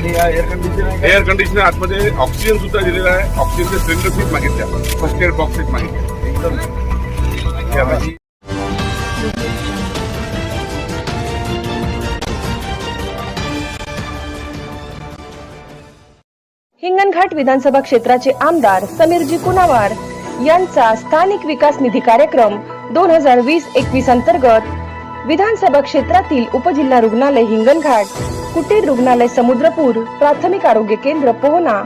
आणि air conditioner आतमध्ये oxygen सुद्धा दिलेला आहे. ऑक्सिजनचे सिलेंडर सीट मागितले आपण, फर्स्ट एड बॉक्स सीट मागितले एकदम. हिंगणघाट विधानसभा क्षेत्राचे आमदार समीरजी कुनावार यांचा स्थानिक विकास निधी कार्यक्रम 2020-21 अंतर्गत विधानसभा क्षेत्रातील उपजिल्हा रुग्णालय हिंगणघाट, कुटीर रुग्णालय समुद्रपूर, प्राथमिक आरोग्य केंद्र पोहना,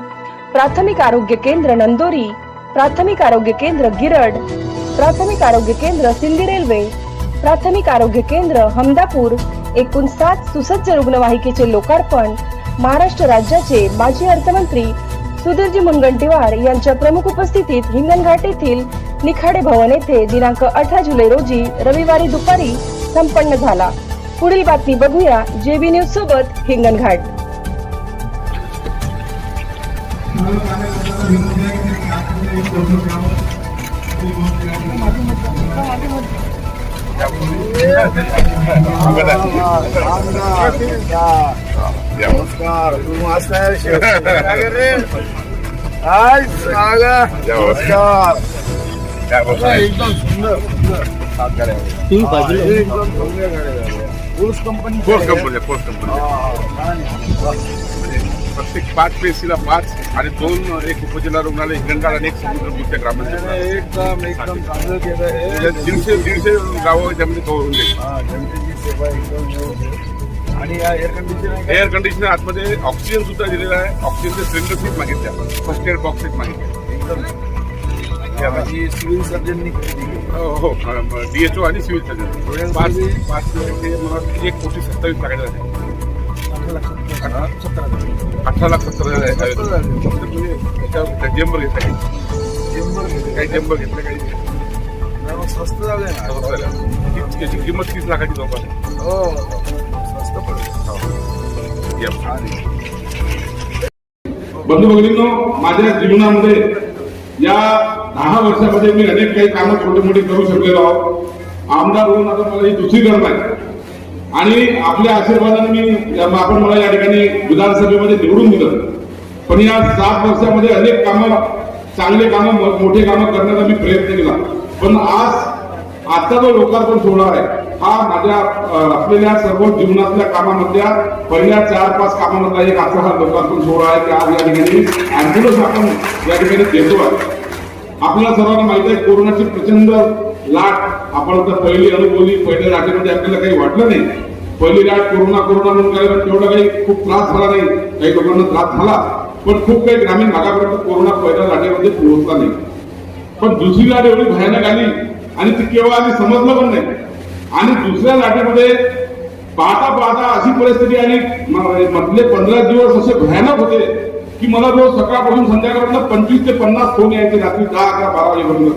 प्राथमिक आरोग्य केंद्र नंदोरी, प्राथमिक आरोग्य केंद्र गिरड, प्राथमिक आरोग्य केंद्र सिंदी रेल्वे, प्राथमिक आरोग्य केंद्र हमदापूर एकूण 7 सुसज्ज रुग्णवाहिकेचे लोकार्पण महाराष्ट्र राज्याचे माजी अर्थमंत्री सुधीरजी मुनगंटीवार यांच्या प्रमुख उपस्थितीत हिंगणघाट येथील निखाडे भवन येथे दिनांक 18 जुलै रोजी रविवारी दुपारी संपन्न झाला. पुढील बातमी बघूया जेबी न्यूज सोबत हिंगणघाट. नमस्कार. नमस्कार. एकदम सुंदर फोर्स कंपनी प्रत्येक 5 पेसीला 5 आणि 2 एक उपजिल्हा रुग्णालय हिंगणघाट आणि एक समुद्रपूरच्या ग्रामांचे एकदम चांगलं केलं आहे. 150 गावं त्यामध्ये कव्हर होऊन जाईल. जनतेची सेवा एकदम व्यवस्थित. आणि एअर कंडिशनर आतमध्ये ऑक्सिजन सुद्धा दिलेला आहे. ऑक्सिजनचे सिलेंडर सीट मागितले आपण, फर्स्ट एड बॉक्स सीट मागितले एकदम सिव्हिल सर्जननी हो. DHO आणि सिव्हिल सर्जन 5 मला 1,27,00,000 टाकायचं आहे. 18,70,000 फक्त तुम्ही याच्यावर जेंबर घेतला काही जेंबर घेतलं काही स्वस्त झालं ना. याची किंमत 30 लाखाची जवळपास आहे. हो स्वस्त पडलं. बंधू भगिनींनो, माझ्या जीवनामध्ये या 10 वर्षामध्ये मी अनेक काही कामं छोटे मोठे करू शकलेलो आहोत. आमदार होऊन आता मला ही दुसरी गरज आहे आणि आपल्या आशीर्वादाने आपण मला या ठिकाणी विधानसभेमध्ये निवडून दिलं. पण या 7 वर्षामध्ये अनेक कामं, चांगले कामं, मोठे कामं करण्याचा मी प्रयत्न केला. पण आजचा जो लोकार्पण सोहळा आहे हा माझ्या असलेल्या सर्व जीवनातल्या कामामधल्या पहिल्या 4-5 कामामधला एक आजचा हा लोकार्पण सोहळा आहे की आज या ठिकाणी अँब्युलन्स आपण या ठिकाणी देतो आहे. आपल्याला सर्वांना माहिती आहे कोरोनाची प्रचंड लाट आपण तर पहिली अनुभवली. पहिल्या लाटेमध्ये आपल्याला काही वाटलं नाही. पहिली लाट कोरोना म्हणून काय तेवढा काही खूप त्रास झाला नाही. काही लोकांना त्रास झाला पण खूप काही ग्रामीण भागापर्यंत कोरोना पहिल्या लाटेमध्ये पोहोचला नाही. पण दुसरी लाट एवढी भयानक आली आणि ती केव्हा आली समजलं पण नाही. आणि दुसऱ्या लाटेमध्ये पाहता अशी परिस्थिती आली. मधले 15 दिवस असे भयानक होते की मला रोज सकाळपासून संध्याकाळपर्यंत 25 ते 50 फोन यायचे रात्री 10, 11, 12 वाजेपर्यंत.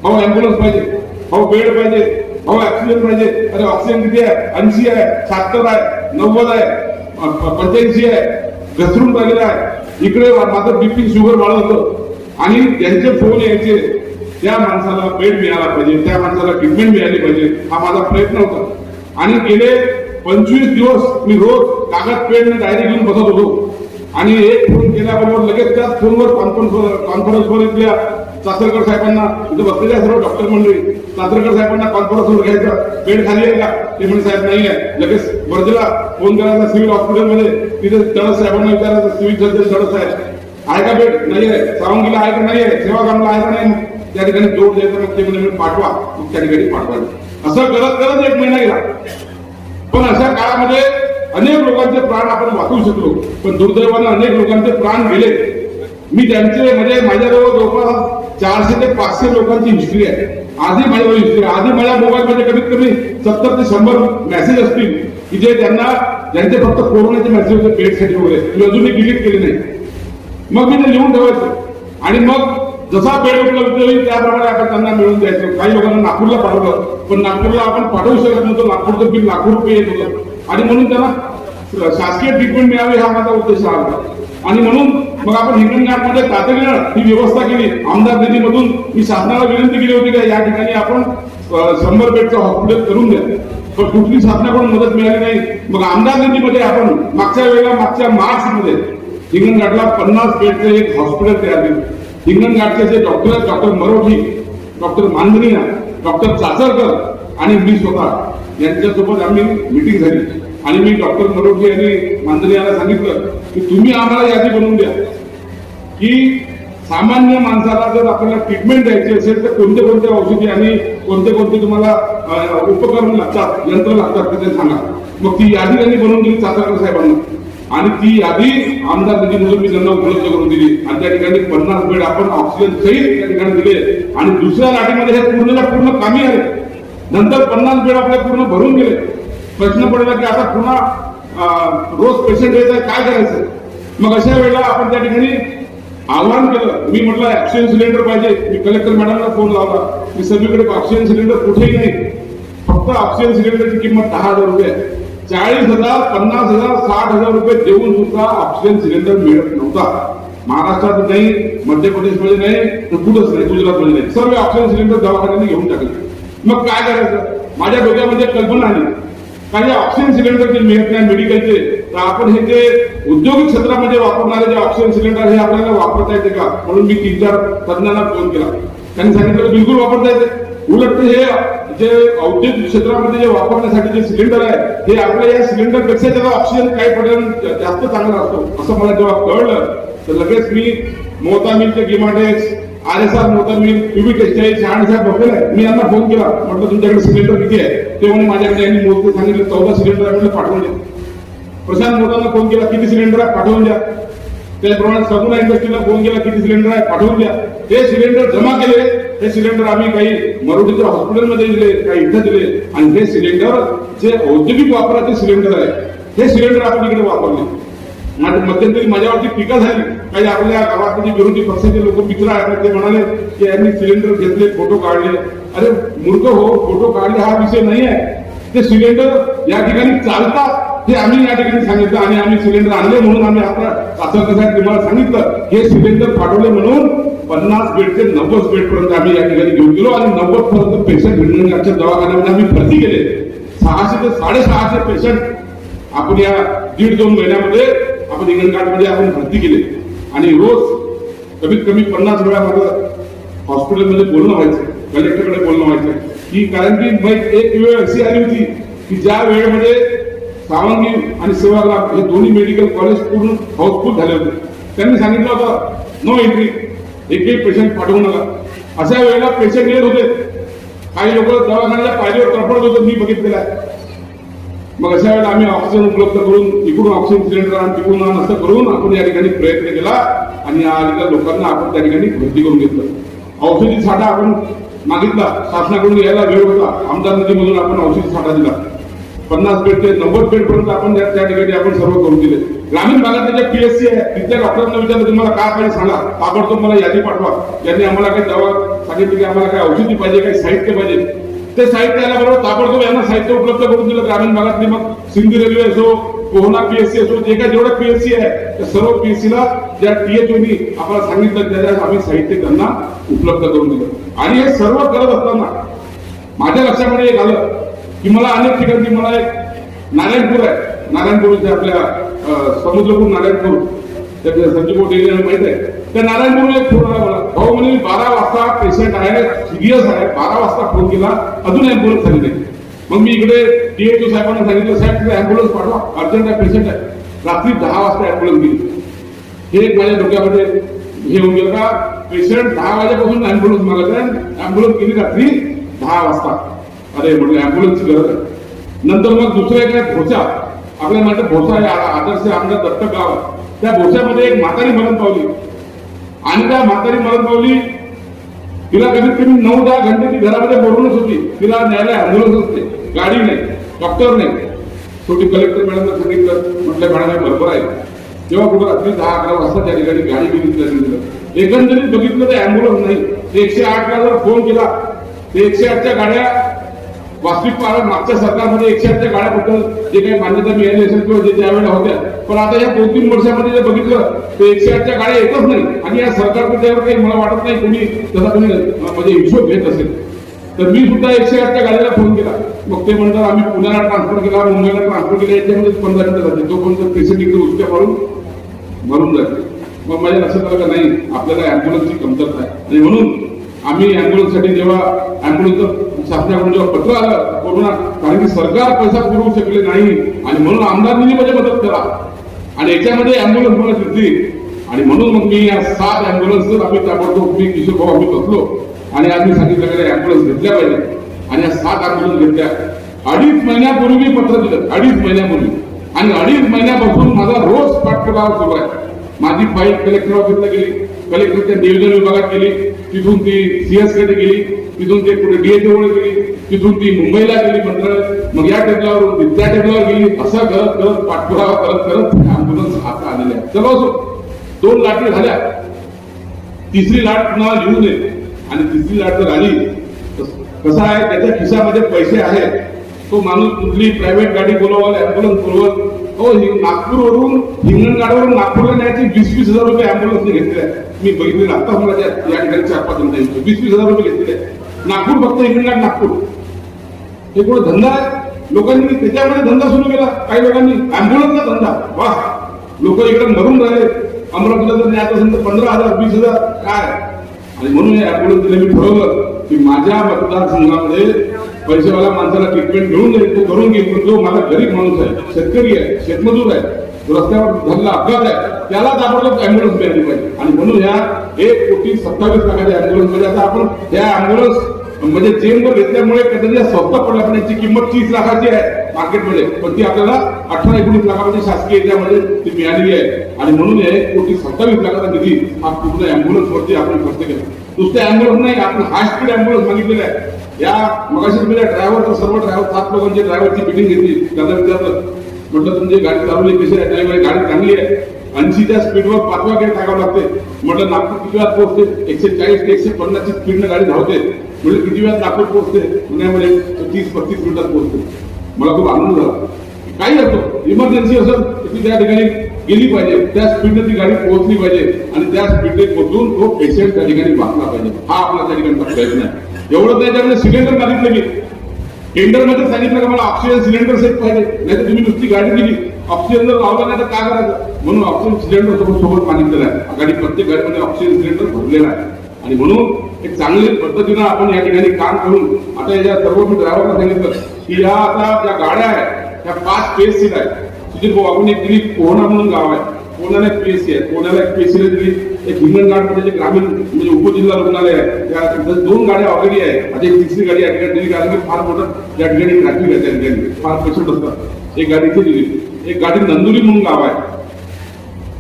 भाऊ अँब्युलन्स पाहिजे, भाऊ बेड पाहिजे, भाऊ ऑक्सिजन पाहिजे. अरे ऑक्सिजन किती आहे? 80 आहे, 76 आहे, 90 आहे, 85 आहे, घसरून राहिलेला आहे. इकडे माझं BP शुगर वाढत होतं आणि त्यांचे फोन यायचे त्या माणसाला बेड मिळाला पाहिजे, त्या माणसाला ट्रीटमेंट मिळाली पाहिजे, हा माझा प्रयत्न होता. आणि गेले 25 दिवस मी रोज कागद पेन डायरी घेऊन बसत होतो आणि एक फोन केल्याबरोबर लगेच त्याच फोनवर कॉन्फरन्सवर इथल्या चासरकर साहेबांना, इथं बसलेल्या सर्व डॉक्टर मंडळी, चासरकर साहेबांना कॉन्फरन्सवर घ्यायचं. बेड खाली आहे का? ते म्हणजे साहेब नाही आहे. लगेच वर्जेला फोन करायचा सिव्हिल हॉस्पिटलमध्ये, तिथे तळस साहेबांना विचारायचं सिव्हिल सर्जन तळस साहेब आहे का बेड? नाही आहे. सावंगीला आहे का? नाही आहे. सेवाग्रामला आहे का? नाही. त्या ठिकाणी जोड द्यायचं, मग ते म्हणजे पाठवा, मग त्या ठिकाणी पाठवायचं. असं करत 1 महिना गेला. पण अशा काळामध्ये अनेक लोकांचे प्राण आपण वाचवू शकलो. पण दुर्दैवानं अनेक लोकांचे प्राण गेले. मी त्यांचे म्हणजे माझ्याजवळ जवळपास 400 ते 500 लोकांची हिस्ट्री आहे. आधी माझ्याजवळ हिस्ट्री आहे. आधी माझ्या मोबाईलमध्ये कमीत कमी 70 ते 100 मेसेज असतील की जे ज्यांचे फक्त कोरोनाचे मेसेज होते बेडसाठी वगैरे, मी अजूनही डिलीट केले नाही. मग मी ते लिहून ठेवायचं आणि मग जसा बेड उपलब्ध होईल त्याप्रमाणे आपण त्यांना मिळवून द्यायचं. काही लोकांना नागपूरला पाठवलं, पण नागपूरला आपण पाठवू शकत नव्हतो. नागपूरचं बिल लाखो रुपये येत होतं आणि म्हणून त्यांना शासकीय ट्रीटमेंट मिळावी हा माझा उद्देश आहे. आणि म्हणून मग आपण हिंगणघाटमध्ये तातडीनं ही व्यवस्था केली. आमदार निधीमधून मी शासनाला विनंती केली होती की या ठिकाणी आपण 100 बेडचं हॉस्पिटल करून द्या. पण कुठली शासनाकडून मदत मिळाली नाही. मग आमदार निधीमध्ये आपण मागच्या मार्च मध्ये हिंगणघाटला 50 बेडचं एक हॉस्पिटल तयार केलं. हिंगणघाटचे जे डॉक्टर आहेत, डॉक्टर मरोठी, डॉक्टर मानधनिया, डॉक्टर चाचरकर आणि मी स्वतः यांच्यासोबत आम्ही मिटिंग झाली आणि मी डॉक्टर मरोठी आणि मानधनियाला सांगितलं की तुम्ही आम्हाला यादी बनवून द्या की सामान्य माणसाला जर आपल्याला ट्रीटमेंट द्यायची असेल तर कोणते कोणते औषधी आणि कोणते कोणते तुम्हाला उपकरण लागतात, यंत्र लागतात ते सांगा. मग ती यादी त्यांनी बनवून दिली चाचरकर साहेबांना आणि ती यादी आमदार निधीमधून मी त्यांना उपलब्ध करून दिली आणि त्या ठिकाणी 50 बेड आपण ऑक्सिजन सहित त्या ठिकाणी दिले आणि दुसऱ्या लाटेमध्ये हे पूर्ण कामी आले. नंतर 50 बेड आपल्या पूर्ण भरून गेले. प्रश्न पडला की आता पुन्हा रोज पेशंट येत आहे, काय करायचं. मग अशा वेळेला आपण त्या ठिकाणी आव्हान केलं. मी म्हटलं ऑक्सिजन सिलेंडर पाहिजे. मी कलेक्टर मॅडमला फोन लावला. मी सगळीकडे ऑक्सिजन सिलेंडर कुठेही नाही. फक्त ऑक्सिजन सिलेंडरची किंमत 10,000 रुपये, 40,000, 50,000, 60,000 रुपये देऊन सुद्धा ऑक्सिजन सिलेंडर मिळत नव्हता. महाराष्ट्रात नाही, मध्य प्रदेशमध्ये नाही, तर कुठंच नाही, गुजरातमध्ये नाही. सर्व ऑक्सिजन सिलेंडर दवाखान्याने घेऊन टाकले. मग काय करायचं. माझ्या डोक्यामध्ये कल्पना आली काही ऑक्सिजन सिलेंडर जे मिळत नाही मेडिकलचे, तर आपण हे जे औद्योगिक क्षेत्रामध्ये वापरणारे जे ऑक्सिजन सिलेंडर हे आपल्याला वापरता येते का. म्हणून मी 3-4 तज्ञांना फोन केला. त्यांनी सांगितलं बिलकुल वापरता येते. उलट हे जे औद्योगिक क्षेत्रामध्ये जे वापरण्यासाठी जे सिलेंडर आहे हे आपल्या या सिलेंडर पेक्षा त्याचा ऑक्सिजन काही पडलं जास्त चांगला असतो असं मला जेव्हा कळलं तर लगेच मी मोहतामिलचे गिमाडेक्स, RSR मोहतामिल, PB टेक्सटाईल, शहाणे साहेब बघले आहे. मी यांना फोन केला. म्हटलं तुमच्याकडे सिलेंडर किती आहे. ते म्हणे माझ्याकडे यांनी मोजते सांगितलं 14 सिलेंडर आहे. म्हटलं पाठवून द्या. प्रशांत मोहतांना फोन केला, किती सिलेंडर आहे पाठवून द्या. त्याचप्रमाणे सगुना इंडस्ट्रीला फोन केला, किती सिलेंडर आहे पाठवून द्या. हे सिलेंडर जमा केले. हे सिलेंडर आम्ही काही मरोठीच्या हॉस्पिटलमध्ये दिले, काही इथं दिले आणि हे सिलेंडर जे औद्योगिक वापराचे सिलेंडर आहे हे सिलेंडर आपण इकडे वापरले. मध्यंतरी माझ्यावरती टीका झाली. काही आपल्या गावात जे विरोधी पक्षाचे लोक मित्र आहेत ते म्हणाले की यांनी सिलेंडर घेतले, फोटो काढले. अरे मूर्ख हो, फोटो काढले हा विषय नाही आहे. ते सिलेंडर या ठिकाणी चालतात हे आम्ही या ठिकाणी सांगितलं आणि आम्ही सिलेंडर आणले म्हणून आम्ही आता चाचरकर साहेब तुम्हाला सांगितलं हे सिलेंडर पाठवले म्हणून 50 बेड ते 90 बेड पर्यंत आम्ही या ठिकाणी घेऊन गेलो आणि 90 पर्यंत पेशंट हिंगणघाटच्या दवाखान्यामध्ये आम्ही भरती केले. 600 ते 650 पेशंट आपण या 1.5-2 महिन्यामध्ये आपण हिंगणघाटमध्ये आपण भरती केले आणि रोज कमीत कमी 50 वेळा माझं हॉस्पिटलमध्ये बोलणं व्हायचं, कलेक्टरकडे बोलणं व्हायचं की कारण की एक वेळ अशी आली होती की ज्या वेळेमध्ये सावंगी आणि सेवाग्राम हे दोन्ही मेडिकल कॉलेज पूर्ण हाऊसफुल झाले होते. त्यांनी सांगितलं होतं नो एंट्री, एकही पेशंट पाठवू नका. अशा वेळेला पेशंट येत होते. काही लोक दवाखान्याच्या पायरीवर तडफडत होते, मी बघितलेलं आहे. मग अशा वेळेला आम्ही ऑक्सिजन उपलब्ध करून इकडून ऑक्सिजन सिलेंडर आणि तिकडून असं करून आपण या ठिकाणी प्रयत्न केला आणि या लोकांना आपण त्या ठिकाणी भरती करून घेतलं. औषधी साठा आपण मागितला, शासनाकडून यायला वेळ होता. आमदार निधीमधून आपण औषधी साठा दिला. 50 बेड ते 90 बेड पर्यंत आपण त्या ठिकाणी आपण सर्व करून दिले. ग्रामीण भागातले जे PSC आहे तिथल्या डॉक्टरांना विचारलं तुम्हाला काय पाहिजे सांगा, ताबडतोब मला यादी पाठवा. यांनी आम्हाला काही दवा सांगितली की आम्हाला काही औषधी पाहिजे, काही साहित्य पाहिजे. ते साहित्य आल्याबरोबर ताबडतोब यांना साहित्य उपलब्ध करून दिलं. ग्रामीण भागातली मग सिंधी रेल्वे असो, पोहना PSC असो, जे काही जेवढं PSC आहे त्या सर्व PSC ला ज्या THOनी आम्हाला सांगितलं त्याच्यात आम्ही साहित्य त्यांना उपलब्ध करून दिलं. आणि हे सर्व करत असताना माझ्या लक्षामध्ये एक आलं की मला अनेक ठिकाणी मला एक नारायणपूर आहे, नारायणपूर इथे आपल्या समुद्रपूर नारायणपूर संजीव डेली माहित आहे. त्या नारायणपूरला एक फोन आला मला, भाऊ म्हणे 12 वाजता पेशंट आहे, सिरियस आहे. 12 वाजता फोन केला, अजून ऍम्ब्युलन्स झाली नाही. मग मी इकडे DHO साहेबांना सांगितलं साहेब तिथे ऍम्ब्युलन्स पाठवा, अर्जंट आहे, पेशंट आहे. रात्री 10 वाजता ऍम्ब्युलन्स गेली. हे एक माझ्या डोक्यामध्ये हे होऊन गेलं का पेशंट 10 वाजेपासून ऍम्ब्युलन्स मागत आहे, ऍम्ब्युलन्स गेली रात्री 10 वाजता. अरे म्हटलं ऍम्ब्युलन्सची गरज आहे. नंतर मग दुसरं एक आहे भोसा, आपल्या माझं भोसा आहे आदर्श आमच्या दत्तक गाव आहे. त्या भोस्यामध्ये एक म्हातारी मरण पावली आणि त्या म्हातारी मरण पावली. तिला कमीत कमी 9-10 घंटे ती घरामध्ये बोलूनच होती. तिला न्यायला ऍम्ब्युलन्स असते, गाडी नाही, डॉक्टर नाही. शेवटी कलेक्टर मॅडमला सांगितलं, म्हटलं मॅडम बरोबर आहे. जेव्हा कुठं रात्री 10-11 वाजता त्या ठिकाणी गाडी गेली एकंदरीत बघितलं तर ऍम्ब्युलन्स नाही. 108ला जर फोन केला ते 108च्या गाड्या वास्तविक पाहता मागच्या सरकारमध्ये 108च्या गाड्याबद्दल जे काही मान्यता मिळाली असेल किंवा जे त्यावेळेला होत्या, पण आता या 2-3 वर्षामध्ये जे बघितलं ते 108च्या गाड्या येतच नाही. आणि या सरकारचं त्यावर काही मला वाटत नाही कोणी तसा कोणी म्हणजे हिशोब घेत असेल. तर मी सुद्धा 108च्या गाडीला फोन केला. मग ते म्हणतात आम्ही पुण्याला ट्रान्सफर केला, मुंबईला ट्रान्सफर केला, याच्यामध्ये 15 मिनिटं जाते. तोपर्यंत पेशंट इकडे उचक्या मरून जाते. मग माझ्या लक्षात आलं का नाही, आपल्याला अँब्युलन्सची कमतरता आहे. आणि म्हणून आम्ही अँब्युलन्ससाठी जेव्हा अँब्युलन्सचं शासनाकडून जेव्हा पत्र आलं कोरोना, कारण की सरकार पैसा पुरवू शकले नाही आणि म्हणून आमदारांनी माझी मदत करा आणि याच्यामध्ये अँब्युलन्स मला दिली. आणि म्हणून मग मी या 7 अँब्युलन्स आम्ही ताबडतोब मी किशोर भाऊ आम्ही बसलो आणि आम्ही सांगितलं अँब्युलन्स घेतल्या पाहिजे. आणि या 7 अँब्युलन्स घेतल्या. 2.5 महिन्यापूर्वी पत्र दिलं, 2.5 महिन्यापूर्वी. आणि 2.5 महिन्यापासून माझा रोज पाठपुरावा सुरू आहे. माझी फाईल कलेक्टर ऑफिसला गेली, कलेक्टरच्या डिव्हिजन विभागात गेली, तिथून ती CS कडे गेली, तिथून ते पुढे DHO कडे गेली, तिथून ती मुंबईला गेली मंत्रालयात, मग या टेबलावरून त्या टेबलावर गेली. असं करत करत पाठपुरावा करत करत अँब्युलन्स आता आलेले आहे. चलो असो, 2 लाटी झाल्या, 3री लाट पुन्हा येऊ नये. आणि 3री लाट जर आली कसं आहे, त्याच्या खिशामध्ये पैसे आहेत, तो माणूस कुठली प्रायव्हेट गाडी बोलवाल, अँब्युलन्स बोलवल. हो, नागपूरवरून हिंगणघाटवरून नागपूरला न्यायची 20-20 हजार रुपये अँब्युलन्सने घेतले आहे. मी बघितले आता मला या ठिकाणी 4-5 मिनिटांचे 20-20 हजार रुपये घेतलेले आहे. नागपूर फक्त हिंगणघाट नागपूर हे कोण धंदा आहे. लोकांनी त्याच्यामध्ये धंदा सुरू केला. काही लोकांनी अँब्युलन्सचा धंदा. वा, लोक इकडे मरून राहिले. अमरावतीला जर न्यायचं असेल तर 15,000 20,000 काय. आणि म्हणून हे अँब्युलन्स दिले. मी ठरवलं की माझ्या मतदारसंघामध्ये पैसेवाला माणसाला ट्रीटमेंट मिळून जाईल, तो करून घेईल. पण जो माझा गरीब माणूस आहे, शेतकरी आहे, शेतमजूर आहे, रस्त्यावर झालेला अपघात आहे, त्याला ताबडतोब अँब्युलन्स मिळाली पाहिजे. आणि म्हणून ह्या 1,27,00,000 अँब्युलन्स मध्ये आता आपण ह्या अँब्युलन्स म्हणजे चेनवर घेतल्यामुळे कदाचित स्वस्त पडल्या, पण याची किंमत 30 लाखाची आहे मार्केटमध्ये, पण ती आपल्याला 18-19 लाखामध्ये शासकीय याच्यामध्ये ती मिळालेली आहे. आणि म्हणून 1,27,00,000 निधी हा पूर्ण अँब्युलन्स वरती आपण खर्च केला. नुसते अँब्युलन्स नाही, आपण हाय स्पीड अँब्युलन्स मागितलेले आहे. या मगाशी मी ड्रायव्हरचा सर्व ड्रायव्हर 7 लोकांची ड्रायव्हरची मिटिंग घेतली. त्यांना विचारलं, म्हटलं तुमची गाडी चालवली कशी आहे. नाही, गाडी चांगली आहे, 80च्या स्पीडवर 5वा गेअर टाकावं लागते. म्हटलं नागपूर किती वेळात पोहोचते, 140 ते 150 ची स्पीडनं गाडी धावते. म्हणजे किती वेळात नागपूर पोहोचते, पुण्यामध्ये 30-35 मिनिटात पोहोचते. मला खूप आनंद झाला. काही असतो, इमर्जन्सी असेल तर ती त्या ठिकाणी गेली पाहिजे, त्या स्पीडने ती गाडी पोहोचली पाहिजे आणि त्या स्पीडने पोहोचून तो पेशंट त्या ठिकाणी वाचला पाहिजे. हा आपला त्या ठिकाणचा प्रयत्न आहे. एवढं त्याच्यामध्ये सिलेंडर मागितले मी टेंडरमध्ये सांगितलं का मला ऑक्सिजन सिलेंडर सेट पाहिजे, नाही तर तुम्ही नुसती गाडी दिली ऑक्सिजन जर लावला नाही तर काय करायचं. म्हणून ऑक्सिजन सिलेंडर सोबत मागितलेलं आहे. गाडी प्रत्येक गाडीमध्ये ऑक्सिजन सिलेंडर भरलेला आहे. आणि म्हणून एक चांगल्या पद्धतीनं आपण या ठिकाणी काम करून आता या सर्व मी ड्रायव्हरला सांगितलं की या आता ज्या गाड्या आहेत त्या 5 PSC आहेत. सुधीर भाऊ आपण एक दिली पोहणा म्हणून गाव आहे, पोहण्याला एक PSC आहे, पोहण्याला एक PSC दिली. एक हिंगणघाटमध्ये जे ग्रामीण म्हणजे उपजिल्हा रुग्णालय आहे त्या 2 गाड्या ऑलरेडी आहे. आता एक 3री गाडी या ठिकाणी दिली, कारण की फार मोठं या ठिकाणी ट्रॅफिक आहे, त्या ठिकाणी फार पेशंट असतात. एक गाडी इथे दिली. एक गाडी नंदुरी म्हणून गाव आहे,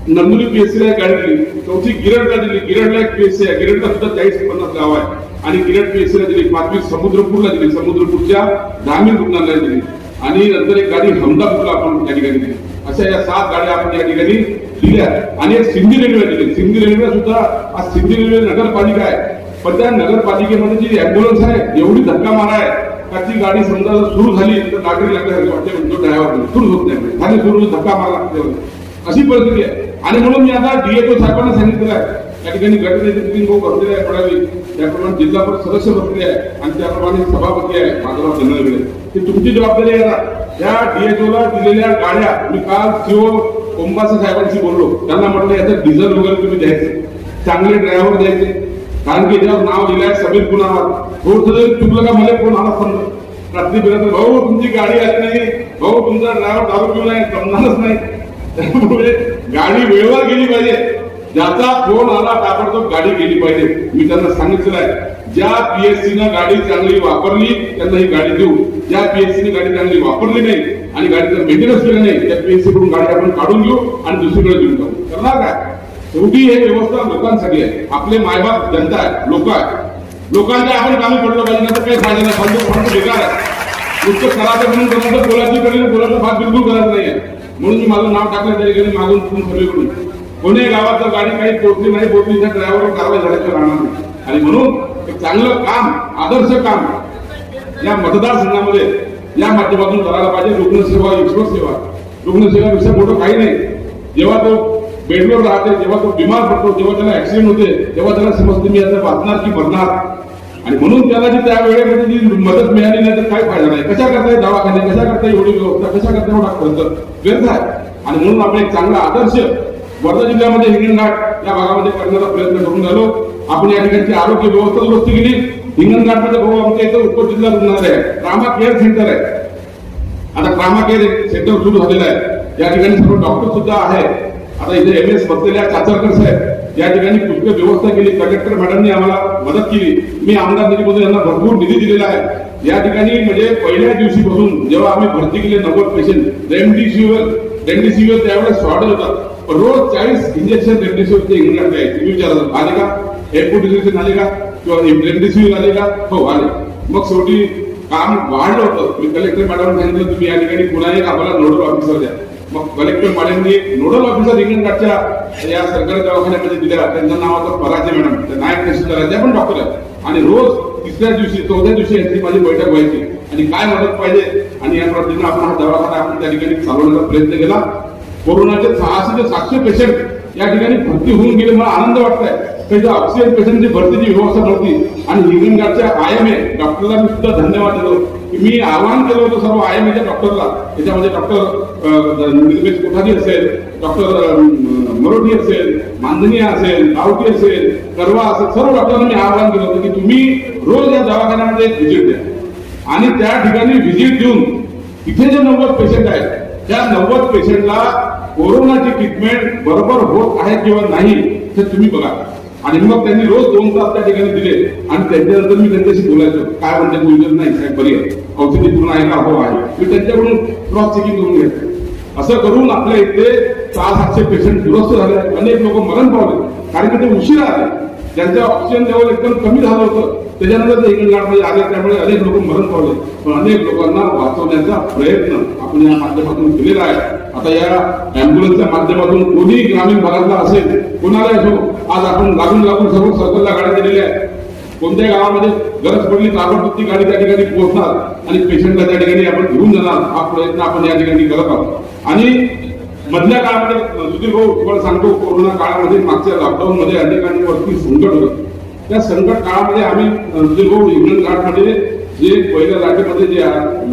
नंदुरी PSC ला एक गाडी दिली. 4थी गिरडला दिली, गिरडला एक PSC आहे, गिरडला सुद्धा 40-50 गाव आहे आणि गिरड PSC ला दिली. 5वी समुद्रपूरला दिली, समुद्रपूरच्या ग्रामीण रुग्णालयाला दिली. आणि नंतर एक गाडी हमदापूरला आपण त्या ठिकाणी दिली. अशा या 7 गाड्या आपण या ठिकाणी दिल्या. आणि एक सिंधी रेल्वे दिली. सिंधी रेल्वे सुद्धा आज सिंधी रेल्वे नगरपालिका आहे, पण त्या नगरपालिकेमध्ये जी अँब्युलन्स आहे एवढी धक्का मारा आहे का ती गाडी समजा जर सुरू झाली तर गाडी लागल्यासारखी वाटते, म्हणजे ड्रायव्हर सुरू होत नाही, खाली सुरू धक्का मारा लागते, अशी परिस्थिती आहे. आणि म्हणून मी आता DHO साहेबांना सांगितलेलं आहे, त्या ठिकाणी गटनेते नितीन भाऊ बसलेले आहे पडावी, त्याप्रमाणे जिल्हा परिषद सदस्य बसलेले आहे आणि त्याप्रमाणे सभापती आहे माझा जनरल. ही तुमची जबाबदारी आहे. त्या DHO ला दिलेल्या गाड्या मी काल CO ओंबासे साहेबांशी बोललो. त्यांना म्हटलं याचं डिझेल वगैरे तुम्ही द्यायचे, चांगले ड्रायव्हर द्यायचे, कारण की ज्यावर नाव लिहिलंय समीर कुणावर, थोडं चुकलं का मला फोन आला समजा रात्री बिरात, भाऊ तुमची गाडी आली नाही, भाऊ तुमचा ड्रायव्हर दारू पिऊन आहे, जमणारच नाही. त्यामुळे गाडी वेळेवर गेली पाहिजे. ज्याचा फोन आला ताबडतोब गाडी गेली पाहिजे. मी त्यांना सांगितलेलं आहे, ज्या PSC नं गाडी चांगली वापरली त्यांना ही गाडी देऊ, ज्या PSC ने गाडी चांगली वापरली नाही आणि गाडीचं मेंटेनन्स केलं नाही त्या PSC कडून गाडी आपण काढून घेऊ आणि दुसरीकडे देऊन टाकू. करणार काय. शेवटी हे व्यवस्था लोकांसाठी आहे. आपले मायबाप जनता आहे, लोक आहे. लोकांच्या आपण कामी पडलं पाहिजे, नाही तर काही फायदा नाही. फंड बेकार आहे. नुसतं करायचं म्हणून जमतं, बोलायची कडे बोलायचा भाग बिलकुल करायचं नाहीये. म्हणून मी माझं नाव टाकलं त्या ठिकाणी मागून सगळीकडून. कोणी गावात जर गाडी काही पोहोचली नाही पोहोचली त्या ड्रायव्हरवर कारवाई झाल्याचं राहणार नाही. आणि म्हणून एक चांगलं काम, आदर्श काम या मतदारसंघामध्ये या माध्यमातून करायला पाहिजे. रुग्णसेवा, ईश्वर सेवा, रुग्णसेवेपेक्षा मोठं काही नाही. जेव्हा तो बेडवर राहते, जेव्हा तो बिमार पडतो, जेव्हा त्याला ऍक्सिडेंट होते, तेव्हा त्याला समजते मी आता वाचणार की मरणार. आणि म्हणून त्याला जी त्या वेळेमध्ये जी मदत मिळाली नाही तर काय फायदा नाही. कशा करताय दवाखाने, कशा करताय एवढी व्यवस्था, कशा करताय एवढा खर्च व्यर्थ आहे. आणि म्हणून आपण एक चांगला आदर्श वर्धा जिल्ह्यामध्ये हिंगणघाट या भागामध्ये करण्याचा प्रयत्न करून राहिलो. आपण या ठिकाणची आरोग्य व्यवस्था दुरुस्त केली. हिंगणघाटमध्ये भाऊ आमच्या इथं उपजिल्हा रुग्णालय आहे, ट्रामा केअर सेंटर आहे. आता ट्रामा केअर सेंटर सुरू झालेलं आहे. या ठिकाणी सर्व डॉक्टर सुद्धा आहे. आता इथे MS बसलेल्या चाचरकर साहेब या ठिकाणी पुष्कळ व्यवस्था केली. कलेक्टर मॅडमनी आम्हाला मदत केली. मी आमदार निधीमधून यांना भरपूर निधी दिलेला आहे. या ठिकाणी म्हणजे पहिल्या दिवशीपासून जेव्हा आम्ही भरती केले 90 पेशंट रेमडेसिवीर त्यावेळेस शॉर्टेज होता. रोज 40 इंजेक्शन रेमडेसिवीरचे इंग्लंड आहे. तुम्ही विचारत आले का, एअरपोर्ट इंजेक्शन आले का किंवा रेमडेसिवीर आले का? हो आले. मग शेवटी काम वाढलं होतं. मी कलेक्टर मॅडम सांगितलं तुम्ही या ठिकाणी पुन्हा एक आम्हाला नोडल ऑफिसर द्या. मग कलेक्टर मॅडमनी नोडल ऑफिसर हिंगणघाटच्या या सरकारी दवाखान्यामध्ये दिल्या. त्यांचं नाव होतं पराजे मॅडम, नायक तहसीलदार, त्या पण डॉक्टर आहेत. आणि रोज तिसऱ्या दिवशी 14 दिवशी यांची माझी बैठक व्हायची आणि काय मदत पाहिजे आणि या पद्धतीने आपण हा दवाखाना आपण त्या ठिकाणी चालवण्याचा प्रयत्न केला. कोरोनाचे 600 ते 700 पेशंट या ठिकाणी भरती होऊन गेले. मला आनंद वाटतोय. काही ऑक्सिजन पेशंटची भरतीची व्यवस्था नव्हती आणि हिंगणघाटच्या IMA डॉक्टरला मी सुद्धा धन्यवाद देतो की मी आवाहन केलं होतं सर्व IMAच्या डॉक्टरला. त्याच्यामध्ये डॉक्टर निलेश कोठारी असेल, डॉक्टर मरोठी असेल, मानधनिया असेल, गावठी असेल, करवा असेल, सर्व डॉक्टरांना मी आवाहन केलं होतं की तुम्ही रोज या दवाखान्यामध्ये व्हिजिट द्या आणि त्या ठिकाणी व्हिजिट देऊन इथे जे 90 पेशंट आहेत त्या 90 पेशंटला कोरोनाची ट्रीटमेंट बरोबर होत आहे किंवा नाही हे तुम्ही बघा. आणि मग त्यांनी रोज 2 तास त्या ठिकाणी दिले आणि त्याच्यानंतर मी त्यांच्याशी बोलायचो. काय म्हणते गुजर नाही साहेब बरी आहे, औषधी पूर्ण आहे का? हो आहे. मी त्यांच्याकडून क्रॉस चेकिंग करून घेतलं. असं करून आपल्या इथे 600-700 पेशंट दुरुस्त झाले. अनेक लोक मरण पावले कारण की ते उशिरा आले. ज्यांचं ऑक्सिजन लेवल एकदम कमी झालं होतं त्याच्यानंतर ते हिंगणघाटमध्ये आले. त्यामुळे अनेक लोक मरण पावले. पण अनेक लोकांना वाचवण्याचा प्रयत्न आपण या माध्यमातून केलेला आहे. आता या अँब्युलन्सच्या माध्यमातून कोणी ग्रामीण भागातला असेल, कोणाला असो, आज आपण लागून सर्व सर्कलला गाड्या दिलेल्या आहेत. कोणत्याही गावामध्ये गरज पडली ताबडतोब ती गाडी त्या ठिकाणी पोहोचणार आणि पेशंटला त्या ठिकाणी आपण घेऊन जाणार. हा प्रयत्न आपण या ठिकाणी करत आहोत. आणि मधल्या काळामध्ये सुधीर भाऊ तुम्हाला सांगतो, कोरोना काळामध्ये मागच्या लॉकडाऊन मध्ये अनेकांवरती संकट होतं. त्या संकट काळामध्ये आम्ही सुधीर भाऊ हिंगणघाटमध्ये जे पहिल्या लाटेमध्ये जे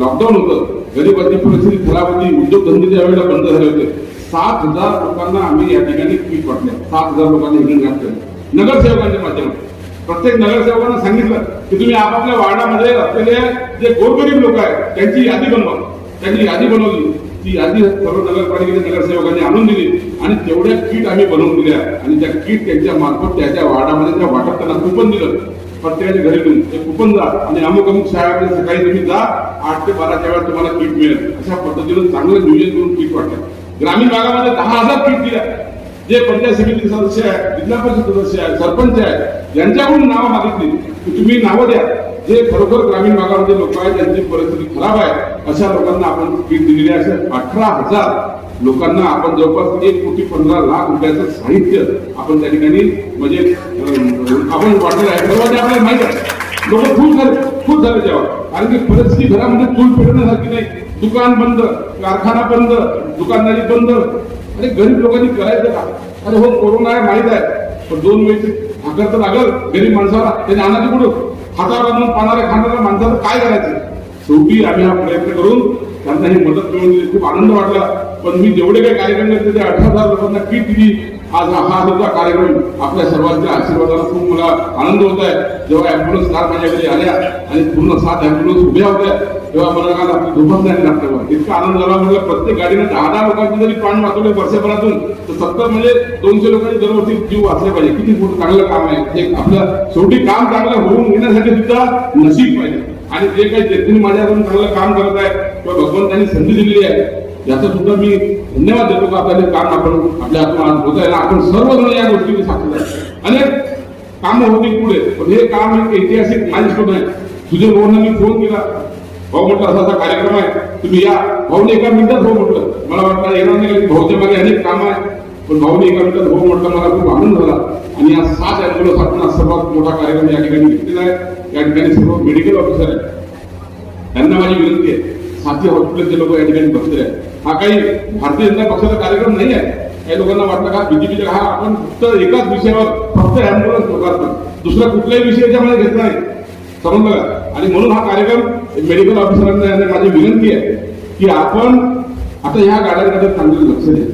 लॉकडाऊन होतं, गरिबांची परिस्थिती खराब होती, उद्योगधंदे त्यावेळेला बंद झाले होते. 7,000 लोकांना आम्ही या ठिकाणी किट वाटल्या. 7,000 लोकांनी हिंगणघाट केलं नगरसेवकांच्या माध्यमातून. प्रत्येक नगरसेवकांना सांगितलं की तुम्ही आपापल्या वार्डामध्ये असलेले जे गोरगरीब लोक आहेत त्यांची यादी बनवा. त्यांनी यादी बनवली. ती यादी सर्व नगरपालिकेच्या नगरसेवकांनी आणून दिली आणि तेवढ्या किट आम्ही बनवून दिल्या आणि त्या किट त्यांच्या मार्फत त्याच्या वार्डामध्ये त्या वाटप त्यांना कुपन दिलं. प्रत्येकाच्या घरी घेऊन ते कुपन जा आणि अमुक शाळेमध्ये सकाळी तुम्ही जा 8 ते 12च्या वेळा तुम्हाला किट मिळेल. अशा पद्धतीनं चांगलं नियोजन करून किट वाटलं. ग्रामीण भागामध्ये 10,000 किट दिल्या. जे पंचायत समिती सदस्य आहेत, जिल्हा परिषद सदस्य आहेत, सरपंच आहेत, यांच्याकडून नावं मागितली की तुम्ही नावं द्या जे खरोखर ग्रामीण भागामध्ये लोक आहेत ज्यांची परिस्थिती खराब आहे. अशा लोकांना आपण किट दिलेली आहे. अशा 18,000 लोकांना आपण जवळपास 1,15,00,000 रुपयाचं साहित्य आपण त्या ठिकाणी म्हणजे आपण वाटलेलं आहे. सर्वांनी आपल्याला माहिती आहे. लोक खूप झाले तेव्हा कारण की परिस्थिती घरामध्ये चूल पेटण्यासारखी नाही. दुकान बंद, कारखाना बंद, दुकानदारी बंद. अरे गरीब लोकांनी करायचं का? अरे हो कोरोना आहे माहित आहे, पण 2 वेळची भाकर तर लागल गरीब माणसाला. त्याने आणायचं कुठं? हातावर आणून पाणाऱ्या खाणाऱ्या माणसाला काय करायचं? शेवटी आम्ही हा प्रयत्न करून त्यांना ही मदत मिळवून दिली. खूप आनंद वाटला. पण मी जेवढे काही कार्यक्रम केले ते 18,000 लोकांना किट दिली. आज हा सुद्धा कार्यक्रम आपल्या सर्वांच्या आशीर्वादाला खूप मला आनंद होत आहे. जेव्हा अँब्युलन्स कार माझ्याकडे आल्या आणि पूर्ण 7 अँब्युलन्स उभ्या होत्या तेव्हा मला काल आपली दुभान लागतं. इतका आनंद झाला. म्हटलं प्रत्येक गाडीने 10 लोकांचे जरी प्राण वाचवले वर्षभरातून तर 70 म्हणजे 200 लोकांनी दरवर्षी जीव वाचले पाहिजे. किती मोठं चांगलं काम आहे हे. आपलं शेवटी काम चांगलं होऊन येण्यासाठी सुद्धा नशीब पाहिजे. आणि जे काही व्यक्तीने माझ्याकडून चांगलं काम करत आहे किंवा भगवंतांनी संधी दिलेली आहे याचा सुद्धा मी धन्यवाद देतो का आपल्याला काम आपण आपल्या हातून होत आहे. आपण सर्वजण या गोष्टीची साक्षीदार आहे. अनेक कामं होती पुढे, पण हे काम एक ऐतिहासिक माइलस्टोन आहे. सुजय भाऊंना मी फोन केला. भाऊ म्हटलं असा कार्यक्रम आहे तुम्ही या. भाऊने एका मिनिटात हो म्हटलं. मला वाटतं येणार नाही भाऊच्या मागे अनेक कामं आहेत, पण भाऊने एका मिनिटात हो म्हटलं. मला खूप आनंद झाला. आणि या 7 अँब्युलन्स आपण सर्वात मोठा कार्यक्रम या ठिकाणी घेतलेला आहे. या ठिकाणी सर्व मेडिकल ऑफिसर आहेत. त्यांना माझी विनंती आहे, साथी हॉस्पिटलचे लोक या ठिकाणी बसले आहेत. हा काही भारतीय जनता पक्षाचा कार्यक्रम नाही आहे. काही लोकांना वाटतं का बीजेपीचा हा आपण फक्त एकाच विषयावर फक्त अँब्युलन्स लोकांना दुसरा कुठल्याही विषय याच्यामध्ये घेत नाही. समजलं का? आणि म्हणून हा कार्यक्रम मेडिकल ऑफिसरांना माझी विनंती आहे की आपण आता ह्या गाड्यांकडे चांगलं लक्ष द्या,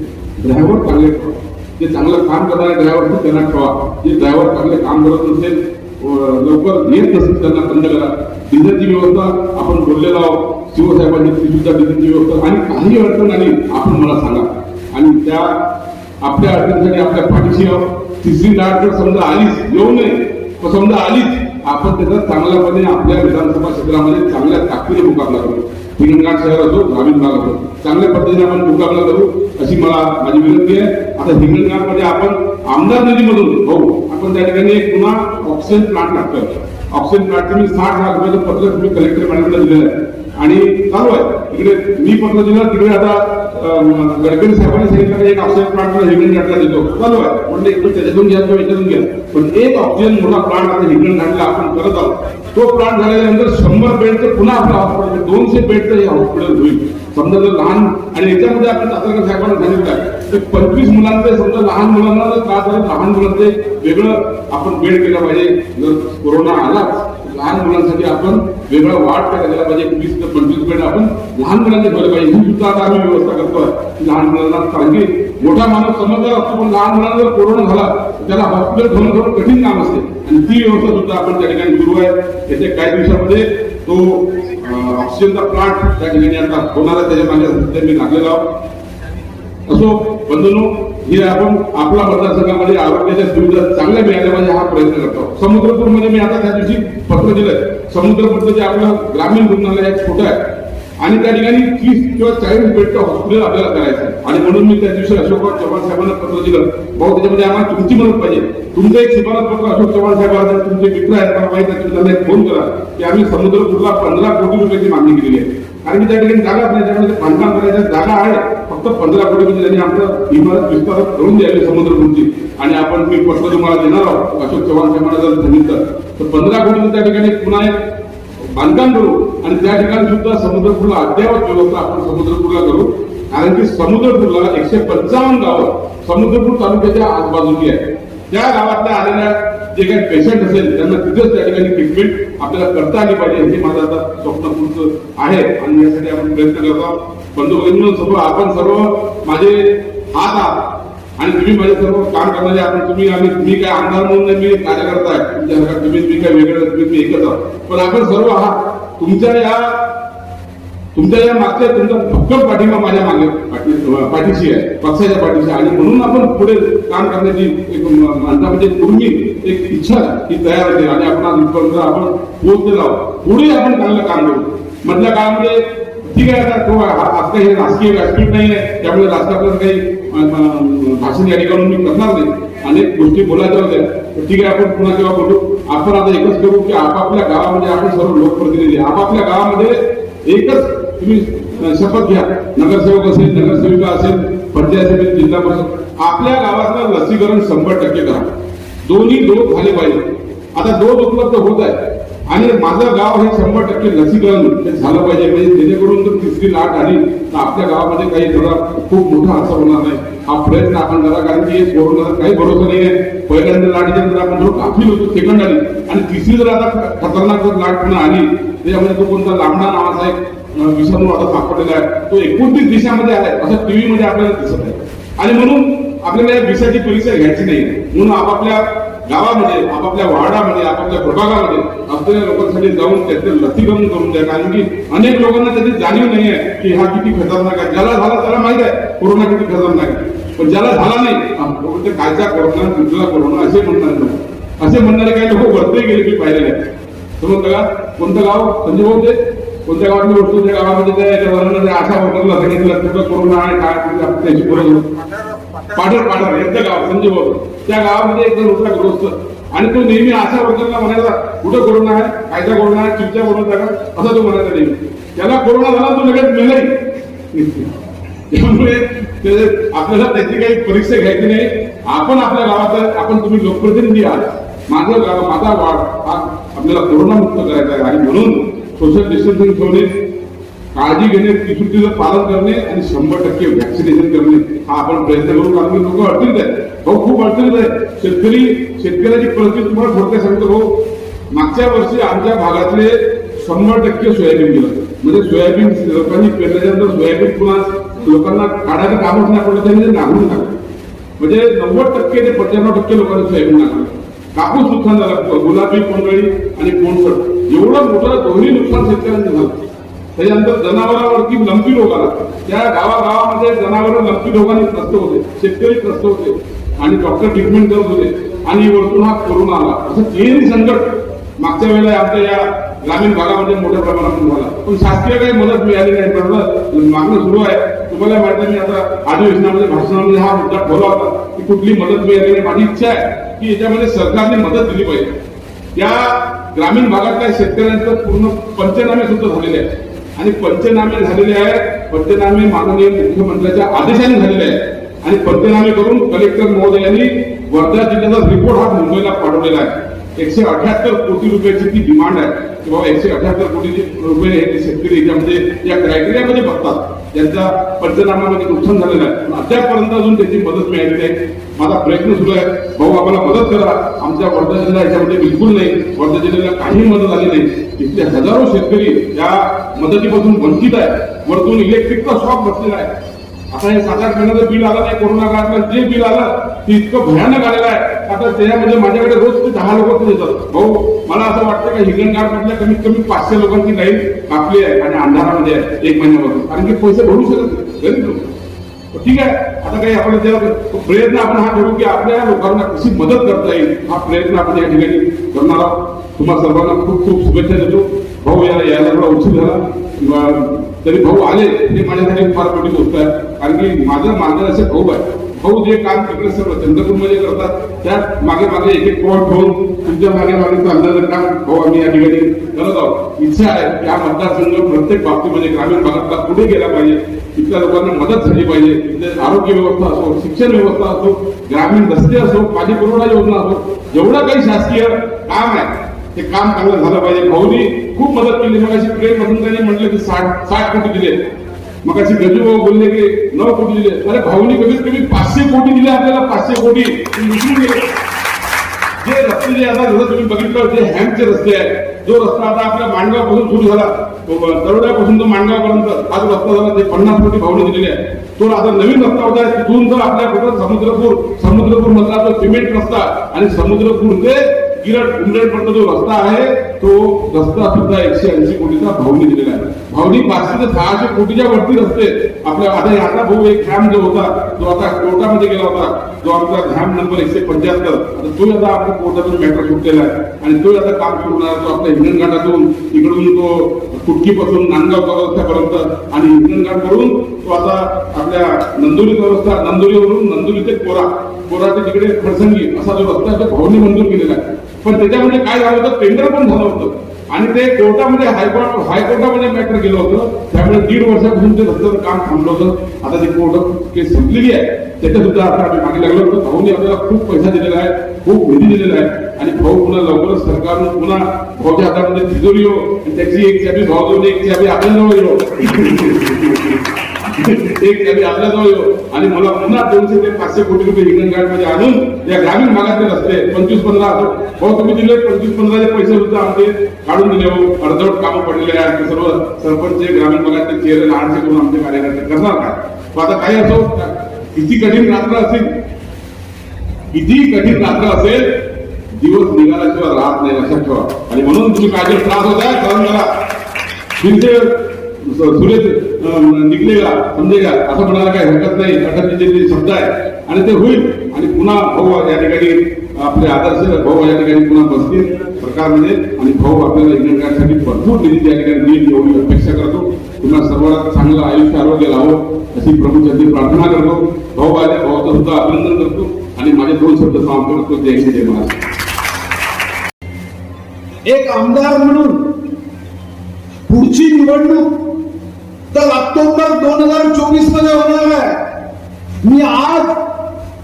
ड्रायव्हर चांगले ठेवा, जे चांगलं काम करणारे ड्रायव्हर त्यांना ठेवा, जे ड्रायव्हर चांगले काम करत नसेल, लवकर येत नसेल त्यांना बंद करा. डिझेलची व्यवस्था आपण बोललेलो आहोत, शिवसाहेबांनी ती सुद्धा डिझेलची व्यवस्था, आणि काही अडचण आली आपण मला सांगा, आणि त्या आपल्या अडचणीसाठी आपल्या पाठीशी तिसरी लाट जर समजा आलीच, येऊ नये पण समजा आलीच, आपण त्याचा चांगल्यापणे आपल्या विधानसभा क्षेत्रामध्ये चांगल्या ताकदीने मुकाबला करू. हिंगणघाट शहर असो, ग्रामीण भाग असो, चांगल्या पद्धतीने आपण मुकाबला करू अशी मला माझी विनंती आहे. आता हिंगणघाटमध्ये आपण आमदार निधीमधून आपण त्या ठिकाणी एक पुन्हा ऑक्सिजन प्लांट लागतोय. ऑक्सिजन प्लांट मी 60 लाख रुपयाचं पत्र तुम्ही कलेक्टर मॅडमला दिलेलं आहे आणि चालू आहे. इकडे मी पत्र दिलं, तिकडे आता गडकरी साहेबांनी सांगितलं की एक ऑक्सिजन प्लांट हिंगणघाटला देतो, चालू आहे. म्हणजे इकडे त्याच्यातून घ्या किंवा याच्यातून घ्या, पण एक ऑक्सिजन मोठा प्लांट आता हिंगणघाटला आपण करत आहोत. तो प्लांट झाल्यानंतर 100 बेडचं पुन्हा आपलं हॉस्पिटल, 200 बेडचं हे हॉस्पिटल होईल. समजा जर लहान, आणि याच्यामध्ये आपण तातडीने साहेबांना सांगितलं 25 मुलांचे, समजा लहान मुलांना जर का झालं, लहान मुलांचे वेगळं आपण बेड केलं पाहिजे. जर कोरोना आलाच लहान मुलांसाठी आपण वेगळा वार्ड करायला पाहिजे. 20 ते 25 बेड आपण लहान मुलांचे ठेवले पाहिजे. ही सुद्धा आता आम्ही व्यवस्था करतोय लहान मुलांना. कारण की मोठा माणूस समजदार असतो, पण लहान मुलांना जर कोरोना झाला त्याला हॉस्पिटल ठेवणं थोडं कठीण काम असते, आणि ती व्यवस्था सुद्धा आपण त्या ठिकाणी सुरू आहे. येत्या काही दिवसामध्ये तो ऑक्सिजनचा प्लांट त्या ठिकाणी आता होणार आहे, त्याच्या माझ्या मी लागलेलो आहोत. असो बंधूंनो, हे आपण आपला मतदारसंघामध्ये आरोग्याच्या सुविधा चांगल्या मिळाल्या पाहिजे हा प्रयत्न करतो. समुद्रपूरमध्ये मी आता त्या दिवशी पत्र दिलंय. समुद्रपूरचं जे आपलं ग्रामीण रुग्णालय आहे, छोटं आहे, आणि त्या ठिकाणी 30 किंवा 40 बेडचं हॉस्पिटल आपल्याला करायचं आहे. आणि म्हणून मी त्या दिवशी अशोक चव्हाण साहेबांना पत्र दिलं, भाऊ त्याच्यामध्ये आम्हाला तुमची मदत पाहिजे. तुमचं एक शिफारस पत्र अशोक चव्हाण साहेबांना, तुमचे मित्र आहेत मला माहिती आहे, तुम्ही त्यांना एक फोन करा की आम्ही समुद्रपूरला 15 कोटी रुपयाची मागणी केलेली आहे. कारण की त्या ठिकाणी जागा नाही, त्यामध्ये बांधकाम करायचं जागा आहे, फक्त 15 कोटी रुपये त्यांनी आमचं इमारत विस्तार करून द्यावी समुद्रपूरची. आणि आपण मी पत्र तुम्हाला देणार आहोत. अशोक चव्हाण साहेबांना जर सांगितलं तर 15 कोटी त्या ठिकाणी पुन्हा एक बांधकाम करू, आणि त्या ठिकाणी सुद्धा समुद्रपूरला अद्ययावत व्यवस्था आपण समुद्रपूरला करू. कारण की समुद्रपूरला 155 गावं समुद्रपूर तालुक्याच्या आजूबाजूची आहे. त्या गावातल्या आलेल्या जे काही पेशंट असेल त्यांना तिथेच त्या ठिकाणी ट्रीटमेंट आपल्याला करता आली पाहिजे, हे माझं आता स्वप्नपूर्त आहे, आणि यासाठी आपण प्रयत्न करत आहोत. बंधू भगिनींनो, आपण सर्व माझे हात आहात, आणि तुम्ही माझे सर्व काम करणारे आपण, तुम्ही आणि मी काय आमदार म्हणून नाही, मी कार्यकर्ता आहे तुमच्या, तुम्ही मी काय वेगळं, तुम्ही एकच आहोत, पण आपण सर्व आहात. तुमच्या या मागच्या तुमचा भक्कम पाठिंबा माझ्या मागे पाठीशी आहे, पक्षाच्या पाठीशी, आणि म्हणून आपण पुढे काम करण्याची एक म्हणता म्हणजे पूर्वी एक इच्छा ही तयार होते, आणि आपण आज इथपर्यंत आपण पोहोचलेलो आहोत. पुढे आपण चांगलं काम करू. मधल्या काळामध्ये ठीक आहे, आता तो आज काही राजकीय व्यासपीठ नाही आहे, त्यामुळे राजकारणात काही भाषण या ठिकाणी मी करणार नाही. अनेक गोष्टी बोलायच्या होत्या, ठीक आहे, आपण पुन्हा केव्हा बोलू. आपण आता एकच करू की आपापल्या गावामध्ये आपण सर्व लोकप्रतिनिधी आपापल्या गावामध्ये एकच तुम्ही शपथ घ्या. नगरसेवक असेल, नगरसेविका असेल, पंचायत समिती, जिल्हा परिषद, आपल्या गावातलं लसीकरण 100% करा. दोन्ही डोस झाले पाहिजे. आता डोस उपलब्ध होत आहे, आणि माझं गाव हे 100% लसीकरण झालं पाहिजे, म्हणजे जेणेकरून जर तिसरी लाट आली तर आपल्या गावामध्ये काही जरा खूप मोठा असर होणार नाही. हा प्रयत्न आपण करा, कारण की कोरोनाचा काही भरोसा नाही आहे. पहिल्यांदा लाटीच्या जर आपण थोडं गाफील होतो, सेकंड आली, आणि तिसरी जर आता खतरनाक जर लाट पुन्हा आली, त्याच्यामध्ये तो कोणता लांबडा नावाचा एक विषाणू आता सापडलेला आहे, तो 29 देशामध्ये आहे असं टीव्ही मध्ये आपल्याला दिसत आहे. आणि म्हणून आपल्याला या विषयाची परीक्षा घ्यायची नाही. म्हणून आपापल्या गावामध्ये, आपापल्या वार्डामध्ये, आपापल्या प्रभागामध्ये असलेल्या लोकांसाठी जाऊन त्याचं लसीकरण करून द्या. कारण की अनेक लोकांना त्याची जाणीव नाही आहे की हा किती खतरनाक आहे. ज्याला झाला त्याला माहित आहे कोरोना किती खतरनाक आहे, पण ज्याला झाला नाही, कायचा कोरोना, दुसरा कोरोना असे म्हणणारे लोक, असे म्हणणारे काही लोक वरते गेले की पाहिलेले आहेत. समजलं का? कोणतं गाव? संजय भाऊ, ते कोणत्या गावातली वस्तू त्या गावामध्ये त्या आशा वर्करला सांगितलं कुठं कोरोना आहे काय, त्याची पाठर यांचं गाव संजय भाऊ, त्या गावामध्ये एक रोजगारग्रस्त, आणि तो नेहमी आशा वर्करला म्हणायचा कुठं कोरोना आहे, कायचा कोरोना आहे, चिमच्या कोरोना आहे का, असं तो म्हणायचा नेहमी. त्याला कोरोना झाला, तो लगेच मेलाही. त्यामुळे आपल्याला त्याची काही परीक्षा घ्यायची नाही. आपण आपल्या गावात, आपण तुम्ही लोकप्रतिनिधी आहात, माझं गाव, माझा वार्ड हा आपल्याला कोरोना मुक्त करायचा आहे. आणि म्हणून सोशल डिस्टन्सिंग ठेवणे, काळजी घेणे, त्रिसूत्रीचं पालन करणे, आणि 100% व्हॅक्सिनेशन करणे हा आपण प्रयत्न करू. कारण की लोक अडचणीत आहेत, भाऊ, खूप अडचणीत आहे. शेतकऱ्याची परिस्थिती तुम्हाला थोडक्यात सांगतो भाऊ. मागच्या वर्षी आमच्या भागातले 100% सोयाबीन गेलं. म्हणजे सोयाबीन लोकांनी पेरल्यानंतर सोयाबीन पुन्हा लोकांना काढायचं कामच नाही पडलं, त्यांनी नांगरून टाकलं. म्हणजे 90% ते 95% लोकांनी सोयाबीन नांगरलं. कापूस नुकसान झालं, गुलाबी, कोंडळी आणि कोंडसड एवढं मोठं दोन्ही नुकसान शेतकऱ्यांचं झालं. त्याच्यानंतर जनावरांवरती लंपी रोग आला. त्या गावागावामध्ये जनावर लंपी रोगाने त्रस्त होते, शेतकरी त्रस्त होते आणि डॉक्टर ट्रीटमेंट करत होते आणि वरतून हा कोरोना आला. असं तिन्ही संकट मागच्या वेळेला आमच्या या ग्रामीण भागामध्ये मोठ्या प्रमाणात झाला. पण शासकीय काही मदत मिळाली नाही. मागणं सुरू आहे. तुम्हाला माहिती मी आता अधिवेशनामध्ये भाषणामध्ये हा मुद्दा ठेवला होता की कुठली मदत मिळाली नाही. माझी इच्छा आहे की याच्यामध्ये सरकारने मदत दिली पाहिजे. या ग्रामीण भागातल्या शेतकऱ्यांचं पूर्ण पंचनामे सुद्धा झालेले आहेत आणि पंचनामे झालेले आहेत. पंचनामे माननीय मुख्यमंत्र्यांच्या आदेशाने झालेले आहेत आणि पंचनामे करून कलेक्टर महोदयांनी वर्धा जिल्ह्याचा रिपोर्ट हा मुंबईला पाठवलेला आहे. 178 कोटी रुपयाची ती डिमांड आहे की बाबा 178 कोटी रुपये हे शेतकरी याच्यामध्ये या क्रायटेरियामध्ये बघतात. त्यांचा पंचनाम्यामध्ये नुकसान झालेलं आहे. पण अद्यापपर्यंत अजून त्याची मदत मिळाली नाही. माझा प्रयत्न सुरू आहे, भाऊ आम्हाला मदत करा. आमच्या वर्धा जिल्हा याच्यामध्ये बिलकुल नाही. वर्धा जिल्ह्याला काही मदत आली नाही. इथले हजारो शेतकरी या मदतीपासून वंचित आहे. वरतून इलेक्ट्रिकचा शॉक बसलेला आहे. आता हे 7-8 महिन्याचं बिल आलं नाही. कोरोना काळातलं जे बिल आलं ते इतकं भयानक आलेलं आहे. आता त्यामध्ये माझ्याकडे रोज ते 10 लोक येतात. भाऊ मला असं वाटतं का हिंगणघाट मधल्या कमीत कमी 500 लोकांची लाईन कापली आहे आणि अंधारामध्ये आहे 1 महिन्यापासून. कारण की पैसे भरू शकत नाही गरीब लोक. ठीक आहे, आता काही आपण प्रयत्न आपण हा करू की आपल्या लोकांना कशी मदत करता येईल हा प्रयत्न आपण या ठिकाणी करणार आहोत. तुम्हाला सर्वांना खूप खूप शुभेच्छा देतो. भाऊ यायला थोडा उशीर झाला तरी भाऊ आले हे माझ्यासाठी फार मोठी गोष्ट आहे. कारण की माझं मार्गदर्शक भाऊ आहे. भाऊ जे काम तिकडे सर्व चंद्रपूरमध्ये करतात त्या मागे मागे एक पॉईंट ठेवून तुमच्या मागे अंदाज काम भाऊ आम्ही या ठिकाणी करत आहोत. इच्छा आहे की हा मतदारसंघ प्रत्येक बाबतीमध्ये ग्रामीण भागातला पुढे गेला पाहिजे. इथल्या लोकांना मदत झाली पाहिजे. इथले आरोग्य व्यवस्था असो, शिक्षण व्यवस्था असो, ग्रामीण रस्ते असो, पाणी पुरवठा योजना असो, जेवढं काही शासकीय काम आहे ते काम चांगलं झालं पाहिजे. भाऊनी खूप मदत केली. मग अशी प्रेम वसंतांनी म्हटलं की 60 कोटी दिले. मग अशी गजूभाऊ बोलले की 9 कोटी दिले. अरे भाऊनी कमीत कमी 500 कोटी दिले आपल्याला. 500 कोटी विसरून गेले. जे रस्ते जे आता जसं तुम्ही बघितलं जे हॅम्पचे रस्ते आहे, जो रस्ता आता आपल्या मांडगावपासून सुरू झाला तरोड्यापासून तो मांडगावपर्यंत हा जो रस्ता झाला ते 50 कोटी भाऊने दिलेले आहे. तो आता नवीन रस्ता होता तिथून जर आपल्याकडे समुद्रपूर मधला जो सिमेंट रस्ता आणि समुद्रपूर ते गिरड जो रस्ता आहे तो रस्ता सुद्धा 180 कोटीचा भाऊनी दिलेला आहे. भाऊनी 500 ते 600 कोटीच्या वरती रस्ते आपल्या आता भाऊ एक घॅम जो होता जो आता कोर्टामध्ये गेला होता, जो आमचा घॅम नंबर 175 तो आता आपल्या कोर्टातून मॅटर सुटलेला आहे आणि तो आता काम सुरू होणार. तो आपल्या हिंगणघाटातून इकडून तो कुटकीपासून नांदगाव रस्त्यापर्यंत आणि हिंगणघाटवरून तो आता आपल्या नंदुरीचा रस्ता, नंदुरीवरून नंदुरी ते कोरा ते तिकडे खडसंगी असा जो रस्ता आहे तो भाऊने मंजूर केलेला आहे. पण त्याच्यामध्ये काय झालं होतं, टेंडर पण झालं होतं आणि ते कोर्टामध्ये हायकोर्टामध्ये मॅटर गेलं होतं. त्यामुळे 1.5 वर्षापासून ते रस्त्याचं काम थांबलं होतं. आता ती कोर्ट केस संपलेली आहे. त्याच्या सुद्धा आता आम्ही मागे लागलो होतो. भाऊने आपल्याला खूप पैसा दिलेला आहे, खूप निधी दिलेला आहे आणि भाऊ पुन्हा लवकरच सरकारनं पुन्हा भाऊच्या हातामध्ये तिजोरी येऊ आणि त्याची एक चाबी भाऊ देऊन एक चाबी आपल्याजवळ येऊ एक चाबी आपल्याजवळ येऊ आणि मला पुन्हा 200 ते 500 कोटी रुपये हिंगणघाटमध्ये आणून या ग्रामीण भागातले रस्ते 25-15 भाऊ तुम्ही दिले 25-15 पैसे सुद्धा आमचे काढून दिले. हो अर्धवट कामं पडलेले आहेत. ते सर्व सरपंच ग्रामीण भागातले चेहरे लहानसे करून आमचे कार्यकर्ते करणार काय. आता काही असो किती कठीण रात्र असेल, दिवस निघाल्याशिवाय राहत नाही लक्षात ठेवा. आणि म्हणून तुम्ही काय त्रास होत आहे कारण करा सुरेश निघलेगा समजेगा असं म्हणायला काही हरकत नाही. अटकचे शब्द आहे आणि ते होईल. आणि पुन्हा भाऊ या ठिकाणी आपले आदर्श भाऊ या ठिकाणी पुन्हा बसतील सरकारमध्ये आणि भाऊ आपल्याला हिंगणघाटसाठी भरपूर निधी या ठिकाणी देईल एवढी अपेक्षा करतो. पुन्हा सर्वांना चांगलं आयुष्य आरोग्य लावो अशी प्रभूची प्रार्थना करतो. भाऊ आले भाऊचं सुद्धा अभिनंदन करतो आणि माझे 2 शब्द समाप्त करतो. जय हिंद जय महाराष्ट्र. एक आमदार म्हणून पुढची निवडणूक तर ऑक्टोबर 2024 मध्ये होणार आहे. मी आज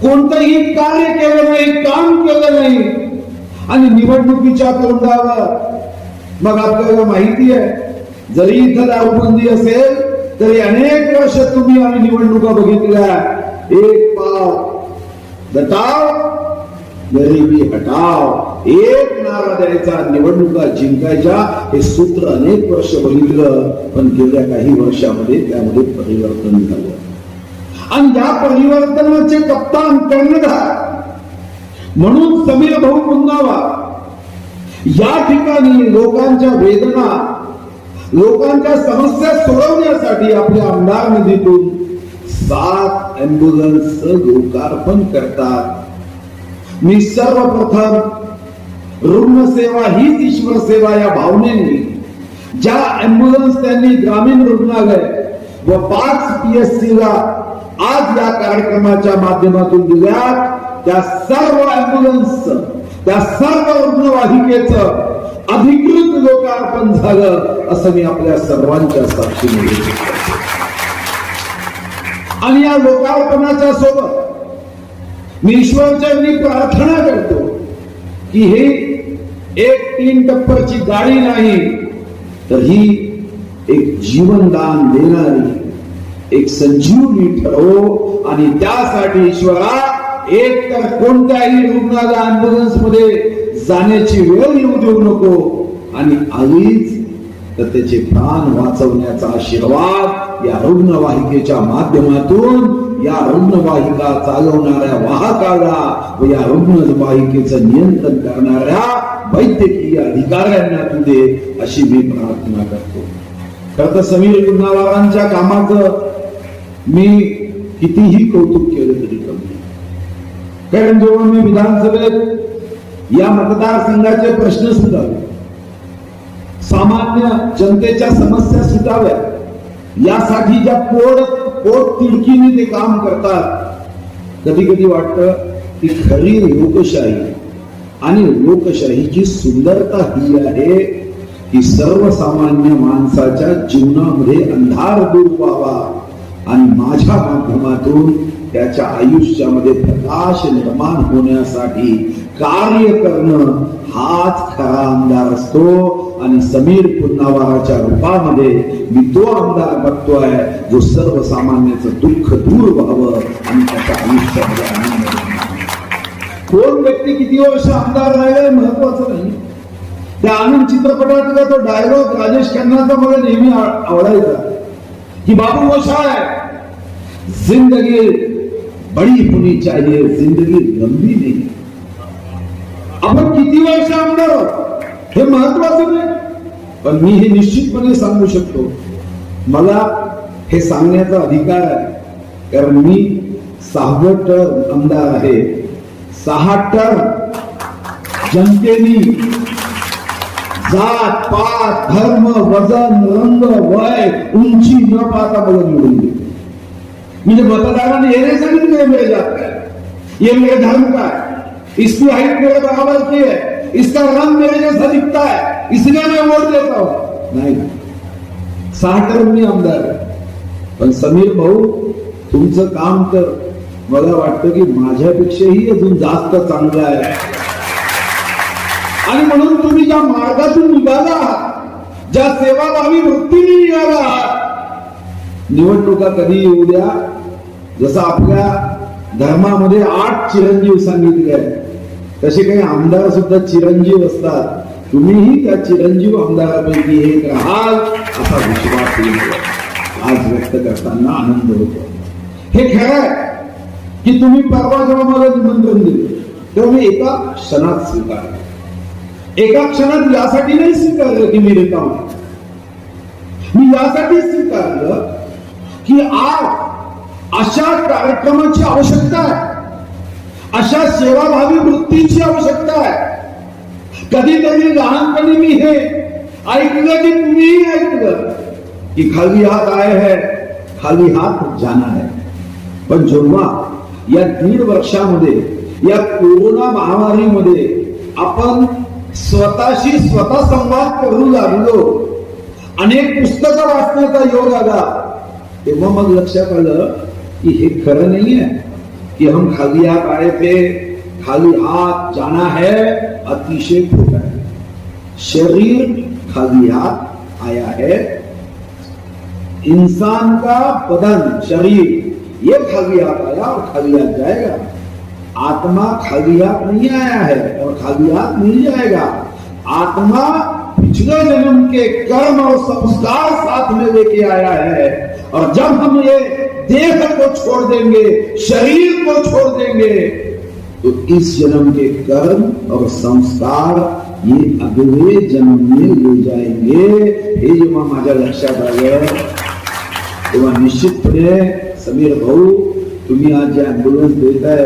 कोणतंही कार्य केलं नाही, काम केलं नाही आणि निवडणुकीच्या तोंडावर मग आपल्याला माहिती आहे जरी इथं दारूबंदी असेल तरी अनेक वर्ष तुम्ही आम्ही निवडणुका बघितल्या. एक पाव दटाव गरिबी हटाव एक नारा द्यायचा, निवडणुका जिंकायच्या, हे सूत्र अनेक वर्ष बघितलं, पण गेल्या काही वर्षामध्ये त्यामध्ये परिवर्तन झालं. आणि या परिवर्तनाचे कप्तान कर्णधार म्हणून समीर भाऊ पुन्नावार या ठिकाणी लोकांच्या वेदना, लोकांच्या समस्या सोडवण्यासाठी आपल्या आमदार निधीतून 7 अँब्युलन्सचं लोकार्पण करतात. मी सर्वप्रथम रुग्णसेवा हीच ईश्वर सेवा या भावनेने ज्या अँब्युलन्स त्यांनी ग्रामीण रुग्णालय व 5 PSC ला आज या कार्यक्रमाच्या माध्यमातून दिल्या, त्या सर्व अँब्युलन्सचं, त्या सर्व रुग्णवाहिकेचं अधिकृत लोकार्पण झालं, असं मी आपल्या सर्वांच्या साक्षीने घेतो. आणि या लोकार्पणाच्या सोबत मी ईश्वरचरणी प्रार्थना करतो की हे एक 3 टप्परची गाडी नाही, तर ही एक जीवनदान देणारी एक संजीवनी ठरवो. आणि त्यासाठी ईश्वरा, एक तर कोणत्याही रुग्णाला अँब्युलन्स मध्ये जाण्याची वेळ येऊ देऊ नको, आणि आधीच तर त्याचे प्राण वाचवण्याचा आशीर्वाद या रुग्णवाहिकेच्या माध्यमातून या रुग्णवाहिका चालवणाऱ्या वाहकाला व या रुग्णवाहिकेचं नियंत्रण करणाऱ्या वैद्यकीय अधिकाऱ्यांना तू दे, अशी मी प्रार्थना करतो. खरं तर समीर पुन्नावारांच्या कामाचं मी कितीही कौतुक केलं तरी कमी. कारण जेव्हा मी विधानसभेत या मतदारसंघाचे प्रश्न सुटावे, सामान्य जनतेच्या समस्या सुटाव्या, यासाठी ज्या पोट तिडकीने ते काम करतात, कधी कधी वाटतं की खरी लोकशाही आणि लोकशाहीची सुंदरता ही आहे की सर्वसामान्य माणसाच्या जीवनामध्ये अंधार दूर व्हावा आणि माझ्या माध्यमातून त्याच्या आयुष्यामध्ये प्रकाश निर्माण होण्यासाठी कार्य करणं हाच खरा आमदार असतो. आणि समीर पुन्नावाराच्या रूपामध्ये मी तो आमदार बघतोय जो सर्वसामान्याचं दुःख दूर व्हावं आणि त्याच्या आयुष्यामध्ये आनंद निर्माण. कोण व्यक्ती किती वर्ष आमदार राहिला महत्वाचं नाही. त्या आनंद चित्रपटातला तो डायलॉग राजेश खन्नाचा मला नेहमी आवडायचा कि बाबू वो शायर, जिंदगी बड़ी होनी चाहिए, जिंदगी लंबी नहीं. आपण किती वर्ष आमदार आहोत हे महत्वाचं नाही, पण मी हे निश्चितपणे सांगू शकतो, मला हे सांगण्याचा अधिकार आहे, कारण मी 6 टर्म आमदार आहे. 6 टर्म जनतेने जात पात धर्म वजन रंग वय उंची न पाहता मला निवडून दिली. म्हणजे मतदारांनी ये नहीं सांगितलं मेरे जात का है, ये मेरे धर्म का है, इसकी हाइट मेरे बराबर की है, इसका रंग मेरे जैसा दिखता है, इसलिए मैं वोट देता हूं. नाही, 6 टर्म मी आमदार आहे. पण समीर भाऊ, तुमचं काम तर मला वाटतं की माझ्यापेक्षाही अजून जास्त चांगलं आहे. आणि म्हणून तुम्ही ज्या मार्गातून निघाला आहात, ज्या सेवाभावी वृत्तीने निघाला आहात, निवडणुका कधी येऊ द्या, जसं आपल्या धर्मामध्ये 8 चिरंजीव सांगितले आहेत, तसे काही आमदार सुद्धा चिरंजीव असतात. तुम्हीही त्या चिरंजीव आमदारापैकी एक राहाल असा विश्वास आज व्यक्त करताना आनंद होतो. हे खरं आहे की तुम्ही परवा जेव्हा मला निमंत्रण दिले तेव्हा मी एका क्षणात स्वीकारलं. एका क्षणात यासाठी नाही स्वीकारलं की मी रिकाम आहे, मी यासाठी स्वीकारलं की आज अशा कार्यक्रमाची आवश्यकता आहे, अशा सेवाभावी वृत्तीची आवश्यकता आहे. कधीतरी लहानपणी मी हे ऐकलं की तुम्हीही ऐकलं की खाली हात आए है खाली हात जाना है. पण जेव्हा या 1.5 वर्षामध्ये या कोरोना महामारीमध्ये आपण स्वतःशी स्वतः संवाद करू लागलो, अनेक पुस्तकं वाचण्याचा योग आला, तेव्हा मग लक्षात आलं कि हे खरं नहीं है कि हम खाली हाथ आए थे, खाली हाथ जाना है, अतिशय खोटा है. शरीर खाली हाथ आया है, इंसान का बदन शरीर ये खाली हाथ आया और खाली हाथ जाएगा. आत्मा खाली हाथ नहीं आया है और खाली हाथ नहीं जाएगा। आत्मा पिछले जन्म के कर्म और संस्कार साथ में लेके आया है, और जब हम ये देह को छोड़ देंगे, शरीर को छोड़ देंगे, तो इस जन्म के कर्म और संस्कार ये अगले जन्म में ले जाएंगे। हे जेव्हा माझ्या लक्षात आलं तेव्हा निश्चितपणे समीर भाऊ, तुम्ही आज जे ॲम्ब्युलन्स देताय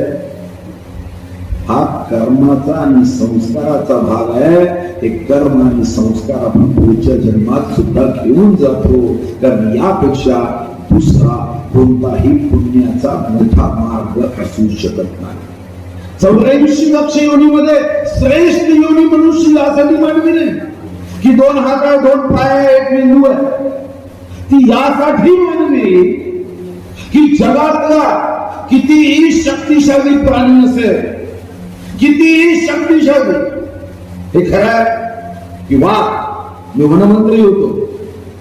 हा कर्माचा आणि संस्काराचा भाग आहे। हे कर्म आणि संस्कार आपण पुढच्या जन्मात सुद्धा घेऊन जातो, कारण यापेक्षा दुसरा कोणताही पुण्याचा मोठा मार्ग असू शकत नाही। 84 लक्ष योनीमध्ये श्रेष्ठ योनी मनुष्य यासाठी मानली नाही की 2 हात आहे, 2 पाय आहे, 1 मेंदू आहे। ती यासाठी मानली की जगातला कितीही शक्तिशाली प्राणी असेल, कितीही शक्तिशाली, हे खरं आहे की वाघ, मी वनमंत्री होतो,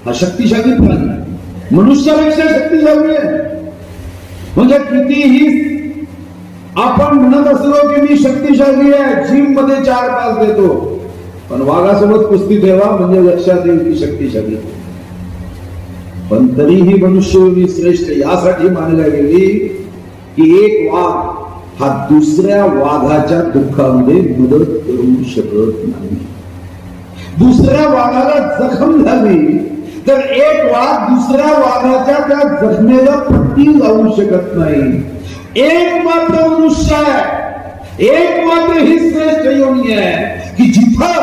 हा शक्तिशाली प्राणी मनुष्यापेक्षा शक्तिशाली आहे। म्हणजे कितीही आपण म्हणत असलो की मी शक्तिशाली आहे, जिम मध्ये 4 तास देतो, पण वाघासोबत कुस्ती ठेवा म्हणजे लक्षात येईल की शक्तिशाली। पण तरीही मनुष्य श्रेष्ठ यासाठी मानल्या गेली की एक वाघ हा दुसऱ्या वाघाच्या दुःखामध्ये मदत करू शकत नाही। दुसऱ्या वाघाला जखम झाली तर एक वाघ दुसऱ्या वाघाच्या त्या जखमेला पट्टी लावू शकत नाही। एक मात्र मनुष्य आहे, एक मात्र ही श्रेष्ठ योनी आहे की जिथं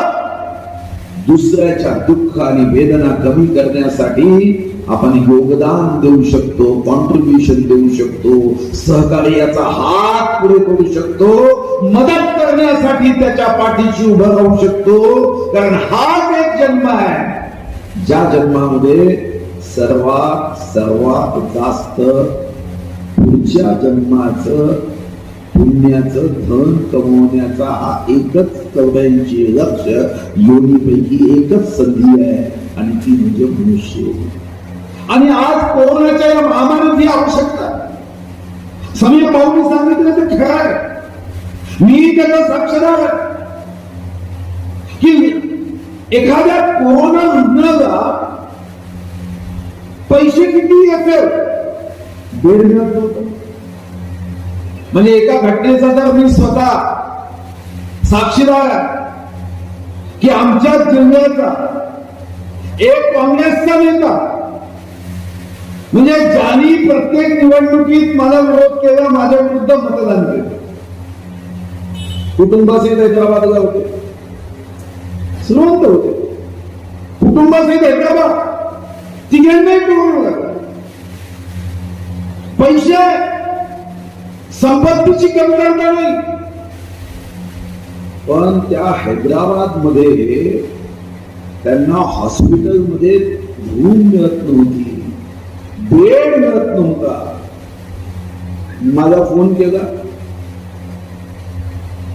दुसऱ्याच्या दुःख आणि वेदना कमी करण्यासाठी आपण योगदान देऊ शकतो, कॉन्ट्रीब्युशन देऊ शकतो, सहकार्याचा हात पुढे करू शकतो, मदत करण्यासाठी त्याच्या पाठीशी उभं राहू शकतो। कारण हाच एक जन्म आहे ज्या जन्मामध्ये सर्वात जास्त पुढच्या जन्माचं पुण्याचं धन कमवण्याचा हा एकच 84 लक्ष योनीपैकी एकच संधी आहे, आणि ती म्हणजे मनुष्य। आणि आज कोरोनाच्या या महामारीची आवश्यकता समीर भाऊंनी सांगितलं ते खरं आहे, मी त्याचा साक्षीदार आहे की एखाद्या कोरोना रुग्णाला पैसे किती असेल 1.5 मिनिट होतं। म्हणजे एका घटनेचा तर मी स्वतः साक्षीदार आहे की आमच्या जिल्ह्याचा एक काँग्रेसचा नेता, म्हणजे ज्यांनी प्रत्येक निवडणुकीत मला विरोध केला, माझ्या विरुद्ध मतदान केलं, कुटुंबासहित हैदराबादला होते, श्रीमंत होते, कुटुंबासहित हैदराबाद, तिघांनाही कोरोना लागला। पैसे संपत्तीची कमतरता नाही, पण त्या हैदराबाद मध्ये त्यांना हॉस्पिटलमध्ये रूम मिळत नव्हती, बेड मिळत नव्हता। मला फोन केला,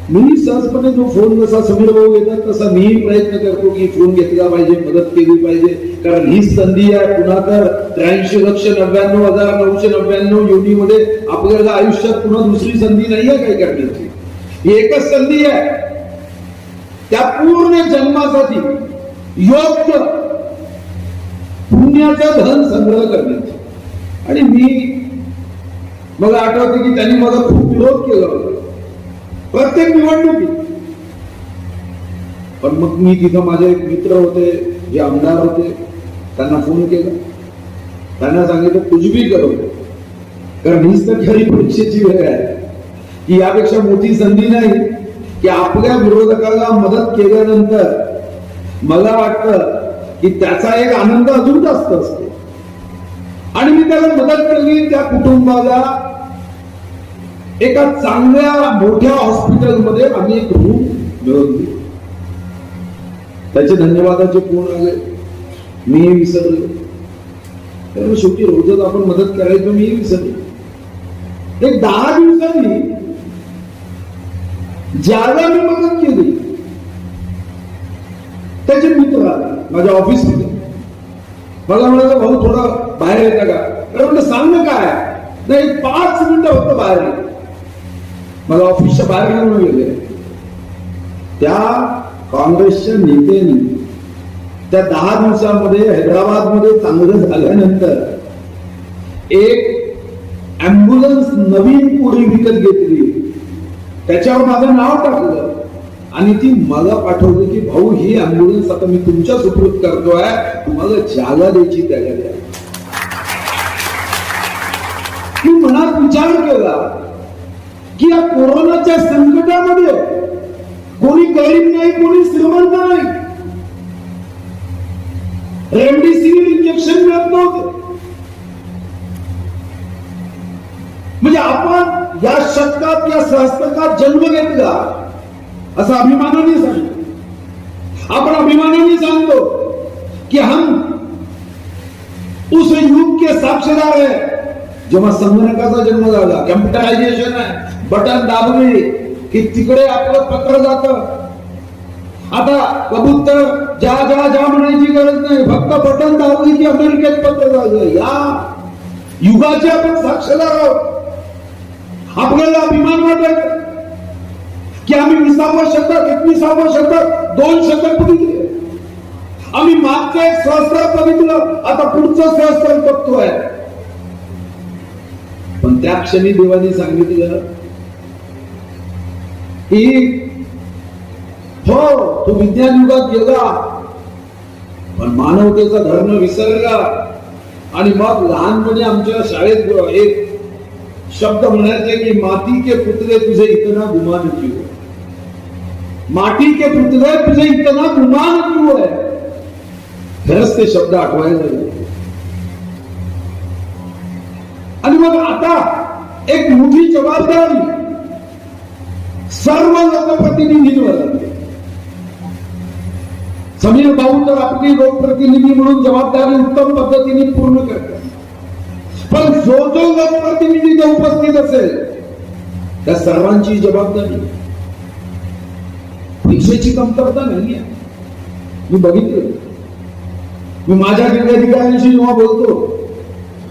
मी सहजपणे जो फोन जसा समीर भाऊ घेतात तसा मी प्रयत्न करतो की फोन घेतला पाहिजे, मदत केली पाहिजे, कारण ही संधी आहे। पुन्हा तर 83,99,999 योनीमध्ये आपल्याला आयुष्यात पुन्हा दुसरी संधी नाहीये काही करण्याची, ही एकच संधी आहे त्या पूर्ण जन्मासाठी योग्य पुण्याचं धन संग्रह करण्याची। आणि मला आठवते की त्यांनी मला खूप विरोध केला होता प्रत्येक निवडणुकीत, पण मग मी तिथं माझे एक मित्र होते जे आमदार होते, त्यांना फोन केला, त्यांना सांगितलं कुछ भी करो, कारण हीच तर खरी परीक्षेची वेळ आहे की यापेक्षा मोठी संधी नाही की आपल्या विरोधकाला मदत केल्यानंतर मला वाटतं की त्याचा एक आनंद अजून जास्त असतो। आणि मी त्याला मदत केली, त्या कुटुंबाला एका चांगल्या मोठ्या हॉस्पिटलमध्ये आम्ही एक रूम मिळवून दिली। त्याचे धन्यवादाचे फोन आले, मी विसरलो, कारण शेवटी रोजच आपण मदत करायचो, मी विसरलो। एक 10 दिवसांनी ज्याला मी मदत केली त्याचे मित्र आले माझ्या ऑफिसमध्ये, मला म्हणाले भाऊ थोडं बाहेर येतं का? म्हणलं सांग ना काय? नाही 5 मिनिटं होतं बाहेर, मला ऑफिसच्या बाहेर घेऊन गेले. त्या काँग्रेसच्या नेत्यांनी त्या 10 दिवसामध्ये हैदराबादमध्ये चांगलं झाल्यानंतर एक अँब्युलन्स नवीन पुढे विकत घेतली, त्याच्यावर माझं नाव टाकलं आणि ती मला पाठवली की भाऊ ही अँब्युलन्स आता मी तुमच्या सुपूर्द करतोय, तुम्हाला ज्याला द्यायची त्याला द्या. मी मनात विचार केला की या कोरोनाच्या संकटामध्ये कोणी गरीब नाही, कोणी श्रीमंत नाही. रेमडेसिवीर इंजेक्शन मिळत नव्हते. म्हणजे आपण या शतकात या सहस्त्रकात जन्म घेतला असं अभिमानाने सांगतो. आपण अभिमानाने सांगतो कि हम उस युग के साक्षीदार है जेव्हा संगणकाचा जन्म झाला, कम्प्युटरायझेशन आहे, बटन दाबले की तिकडे आपलं पत्र जातं. आता कबूतर जा जा जा म्हणायची गरज नाही, फक्त बटन दाबली की अमेरिकेत पत्र झालं. या युगाचे आपण साक्षीदार आहोत. आपल्याला अभिमान वाटायचा की आम्ही 20व्या शतक 21व्या शतक 2 शतक बघितले. आम्ही मागचं एक सहस्त्र बघितलं, आता पुढचं सहस्त्र बघतोय. पण त्या क्षणी देवाने सांगितलं की हो तो विज्ञान युगात गेला पण मानवतेचा धर्म विसरला. आणि मग लहानपणी आमच्या शाळेत एक शब्द म्हणायचे की माती के पुतले तुझे इतना गुमान क्यों है, माटी के पुतले तुझे इतना गुमान क्यों है. खरंच ते शब्द आठवायला लागले. आणि मग आता एक मोठी जबाबदारी सर्व लोकप्रतिनिधींवर आहे. समीर भाऊ तर आपली लोकप्रतिनिधी म्हणून जबाबदारी उत्तम पद्धतीने पूर्ण करतात. पण जो जो लोकप्रतिनिधी उपस्थित असेल त्या सर्वांची जबाबदारी. पैशाची कमतरता नाहीये. मी बघितलं, मी माझ्या जिल्हाधिकाऱ्यांशी जेव्हा बोलतो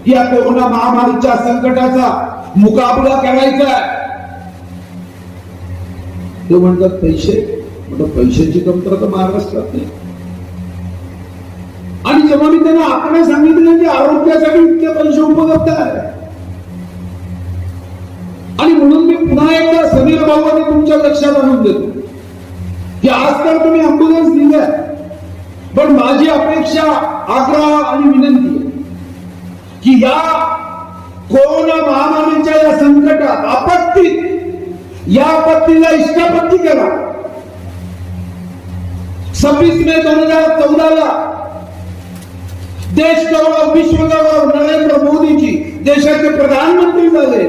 या कोरोना महामारीच्या संकटाचा मुकाबला करायचा आहे, ते म्हणतात पैसे. म्हणजे पैशाची कमतरता महाराष्ट्रात नाही. आणि जेव्हा मी त्यांना आकडे सांगितले की आरोग्यासाठी इतके पैसे उपलब्ध आहे, आणि म्हणून मी पुन्हा एकदा समीर भाऊंनी तुमच्या लक्षात आणून देतो की आज तर तुम्ही अँब्युलन्स दिल्या, पण माझी अपेक्षा, आग्रह आणि विनंती आहे की या कोरोना महामारीच्या या संकटात आपत्तीत या आपत्तीला इष्टापत्ती करा. 26 मे 2014 देश गौरव, विश्व गौरव नरेंद्र मोदीजी देशाचे प्रधानमंत्री झाले.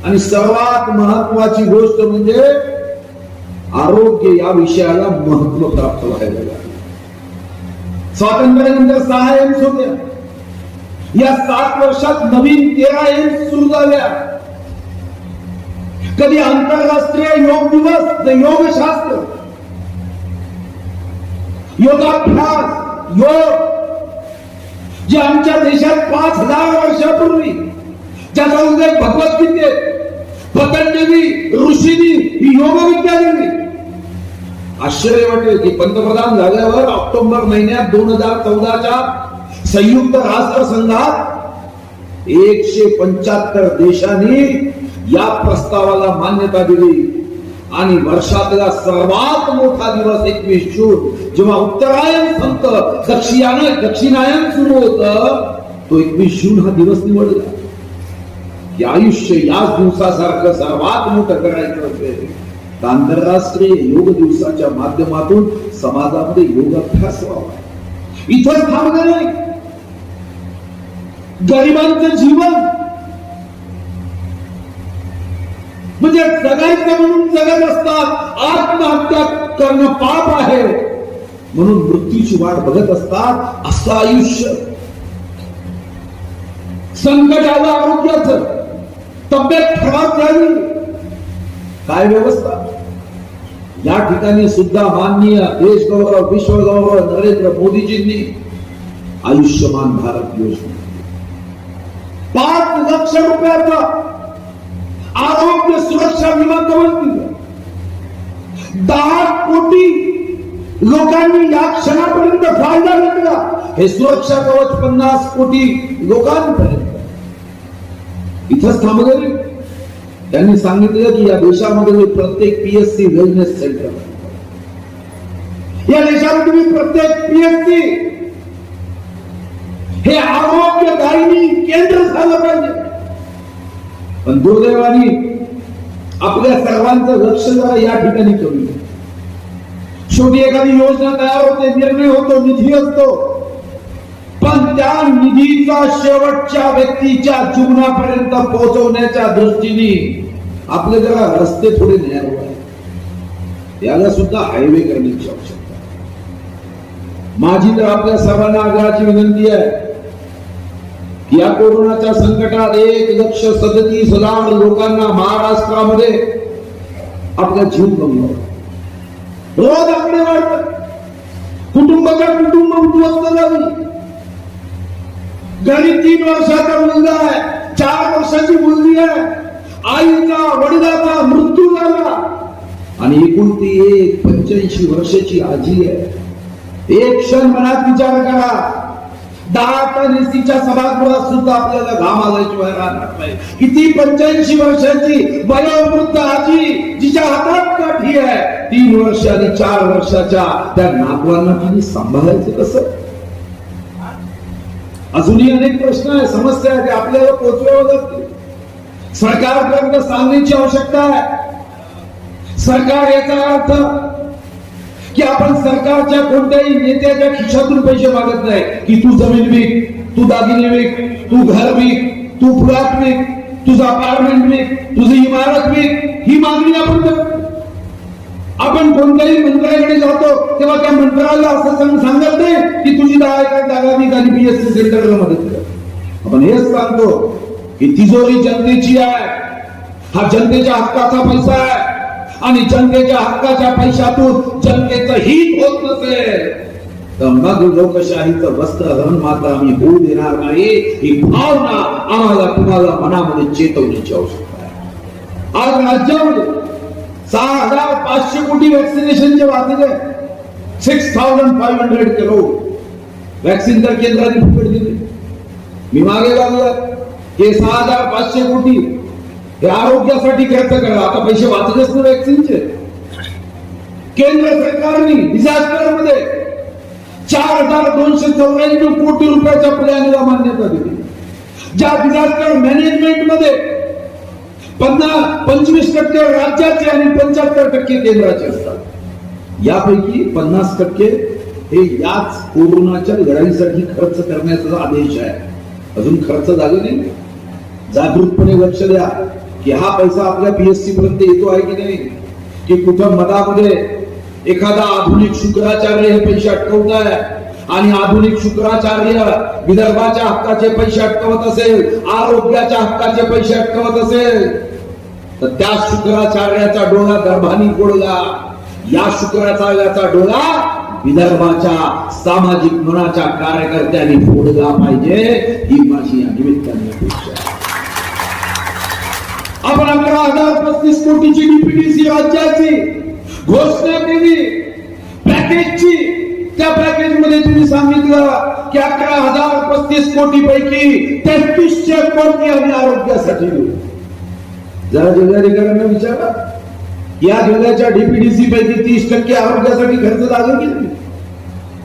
आणि सर्वात महत्वाची गोष्ट म्हणजे आरोग्य या विषयाला महत्व प्राप्त व्हायला लागले. स्वातंत्र्यानंतर 6 एम्स होत्या. या 7 वर्षात नवीन 13 एम्स सुरू झाल्या. कधी आंतरराष्ट्रीय योग दिवस, योगशास्त्र, योगाभ्यास, योग जे आमच्या देशात 5000 वर्षापूर्वी ज्याचा उल्लेख भगवद्गीतेत पतंजली ऋषींनी ही योग विद्या दिली. आश्चर्य वाटेल की पंतप्रधान झाल्यावर ऑक्टोबर महिन्यात 2014च्या संयुक्त राष्ट्र संघात 175 देशांनी या प्रस्तावाला मान्यता दिली. आणि वर्षातला सर्वात मोठा दिवस 21 जून जेव्हा उत्तरायण संपत दक्षिणायन सुरू होतं, तो 21 जून हा दिवस निवडला की आयुष्य याच दिवसासारखं सर्वात मोठं करायचं असेल तर आंतरराष्ट्रीय योग दिवसाच्या माध्यमातून समाजामध्ये योगाभ्यास व्हावा. इथंच थांबलं नाही. गरिबांचं जीवन म्हणजे जगायचं म्हणून जगत असतात, आत्महत्या करणं पाप आहे म्हणून मृत्यूची वाट बघत असतात. असं आयुष्य. संकट आलं आरोग्याचं, तब्येत खराब झाली, काय व्यवस्था. या ठिकाणी सुद्धा माननीय देश गौरव, विश्व गौरव नरेंद्र मोदीजींनी आयुष्यमान भारत योजना 5 लाख रुपयाचा आरोग्य सुरक्षा विमा कवच दिलं. 10 कोटी लोकांनी या क्षणापर्यंत फायदा घेतला. हे सुरक्षा कवच 50 कोटी लोकांपर्यंत. इथंच थांबले. त्यांनी सांगितलं की या देशामध्ये प्रत्येक पीएससी वेलनेस सेंटर, या देशामध्ये प्रत्येक पीएससी हे आरोग्यदायिनी केंद्र झालं पाहिजे. पण दुर्दैवाने आपल्या सर्वांचं लक्ष जरा या ठिकाणी कमी. शेवटी एखादी योजना तयार होते, निर्णय होतो, निधी असतो, पण त्या निधीचा शेवटच्या व्यक्तीच्या जीवनापर्यंत पोहोचवण्याच्या दृष्टीने आपले जरा रस्ते थोडे नॅरो आहेत. याला सुद्धा हायवे करण्याची आवश्यकता आहे. माझी तर आपल्या सर्वांना आग्रहाची विनंती आहे की या कोरोनाच्या संकटात 1,37,00,000 लोकांना महाराष्ट्रामध्ये आपला जीव गमवला. रोज आकडे वाढतात. कुटुंबाच्या कुटुंब उद्ध्वस्त झाली. घरी 3 वर्षाचा मुलगा आहे, 4 वर्षाची मुलगी आहे, आईचा वडिलाचा मृत्यू झाला आणि एकुलती एक 85 वर्षाची आजी आहे. एक क्षण मनात विचार करा. 10 टन एसीच्या सभागृहात सुद्धा आपल्याला घाम आल्याशिवाय राहणार नाही. किती 85 वर्षाची वयोवृद्ध आजी जिच्या हातात काठी आहे, 3 वर्ष आणि 4 वर्षाच्या त्या नातवांना तिने सांभाळायचं कसं? अजूनही अनेक प्रश्न आहे, समस्या आहे, ते आपल्याला पोहोचवावं लागतील. सरकारपर्यंत सांगण्याची आवश्यकता आहे. सरकार याचा अर्थ की आपण सरकारच्या कोणत्याही नेत्याच्या खिशातून पैसे मागत नाही की तू जमीन विक, तू दागिने विक, तू घर विक, तू फ्लॅट विक, तुझं अपार्टमेंट विक, तुझी इमारत विक. ही मागणी आपण करतो. आपण कोणत्याही मंत्र्याकडे जातो तेव्हा त्या मंत्र्याला असं सांगत नाही की तुझी 10 एकर जागा विक आणि पीएससी सेंटरला मदत कर. आपण हेच सांगतो की तिजोरी जनतेची आहे, हा जनतेच्या हक्काचा पैसा आहे आणि जनतेच्या हक्काच्या पैशातून जनतेचं हित होत नसेल तर मग लोकशाहीचं वस्त्रहरण मात्र आम्ही होऊ देणार नाही. ही भावना आम्हाला तुम्हाला मनामध्ये चेतवण्याची आवश्यकता आहे. आज राज्यामध्ये 6,500 कोटी वॅक्सिनेशनचे वाचले. 6,500 करोड वॅक्सिन तर केंद्राने फुकट दिली. मी मागे लागलो हे 6,500 कोटी हे आरोग्यासाठी खर्च करा. आता पैसे वाचलेच ना वॅक्सिनचे. केंद्र सरकारने डिझास्टर मध्ये 4,294 कोटी रुपयाच्या प्लॅनला मान्यता दिली. ज्या डिझास्टर मॅनेजमेंट मध्ये 25% राज्याचे आणि 75% केंद्राचे असतात. यापैकी 50% हे याच कोरोनाच्या लढाईसाठी खर्च करण्याचा आदेश आहे. अजून खर्च झाले नाही. जागृतपणे लक्ष द्या की हा पैसा आपल्या पीएससी पर्यंत येतो आहे की नाही, की कुठं मधामध्ये एखादा आधुनिक शुक्राचार्य हे पैसे अटकवत आहे आणि आधुनिक शुक्राचार्य विदर्भाच्या हक्काचे पैसे अटकवत असेल, आरोग्याच्या हक्काचे पैसे अटकवत असेल तर त्या शुक्राचार्याचा डोळा गर्भानी फोडला. या शुक्राचार्याचा डोळा विदर्भाच्या सामाजिक मनाच्या कार्यकर्त्यांनी फोडला पाहिजे. ही माझी या निमित्ताने अपेक्षा आहे. आपण 11,035 कोटीची डीपीडीसी राज्याची घोषणा केली पॅकेजची. त्या पॅकेज मध्ये तुम्ही सांगितलं की 11,035 कोटी पैकी 3300 कोटी आम्ही आरोग्यासाठी देऊ. जरा जिल्हाधिकाऱ्यांना विचारा या जिल्ह्याच्या डीपीडीसी पैकी 30% आरोग्यासाठी खर्च झाला की नाही.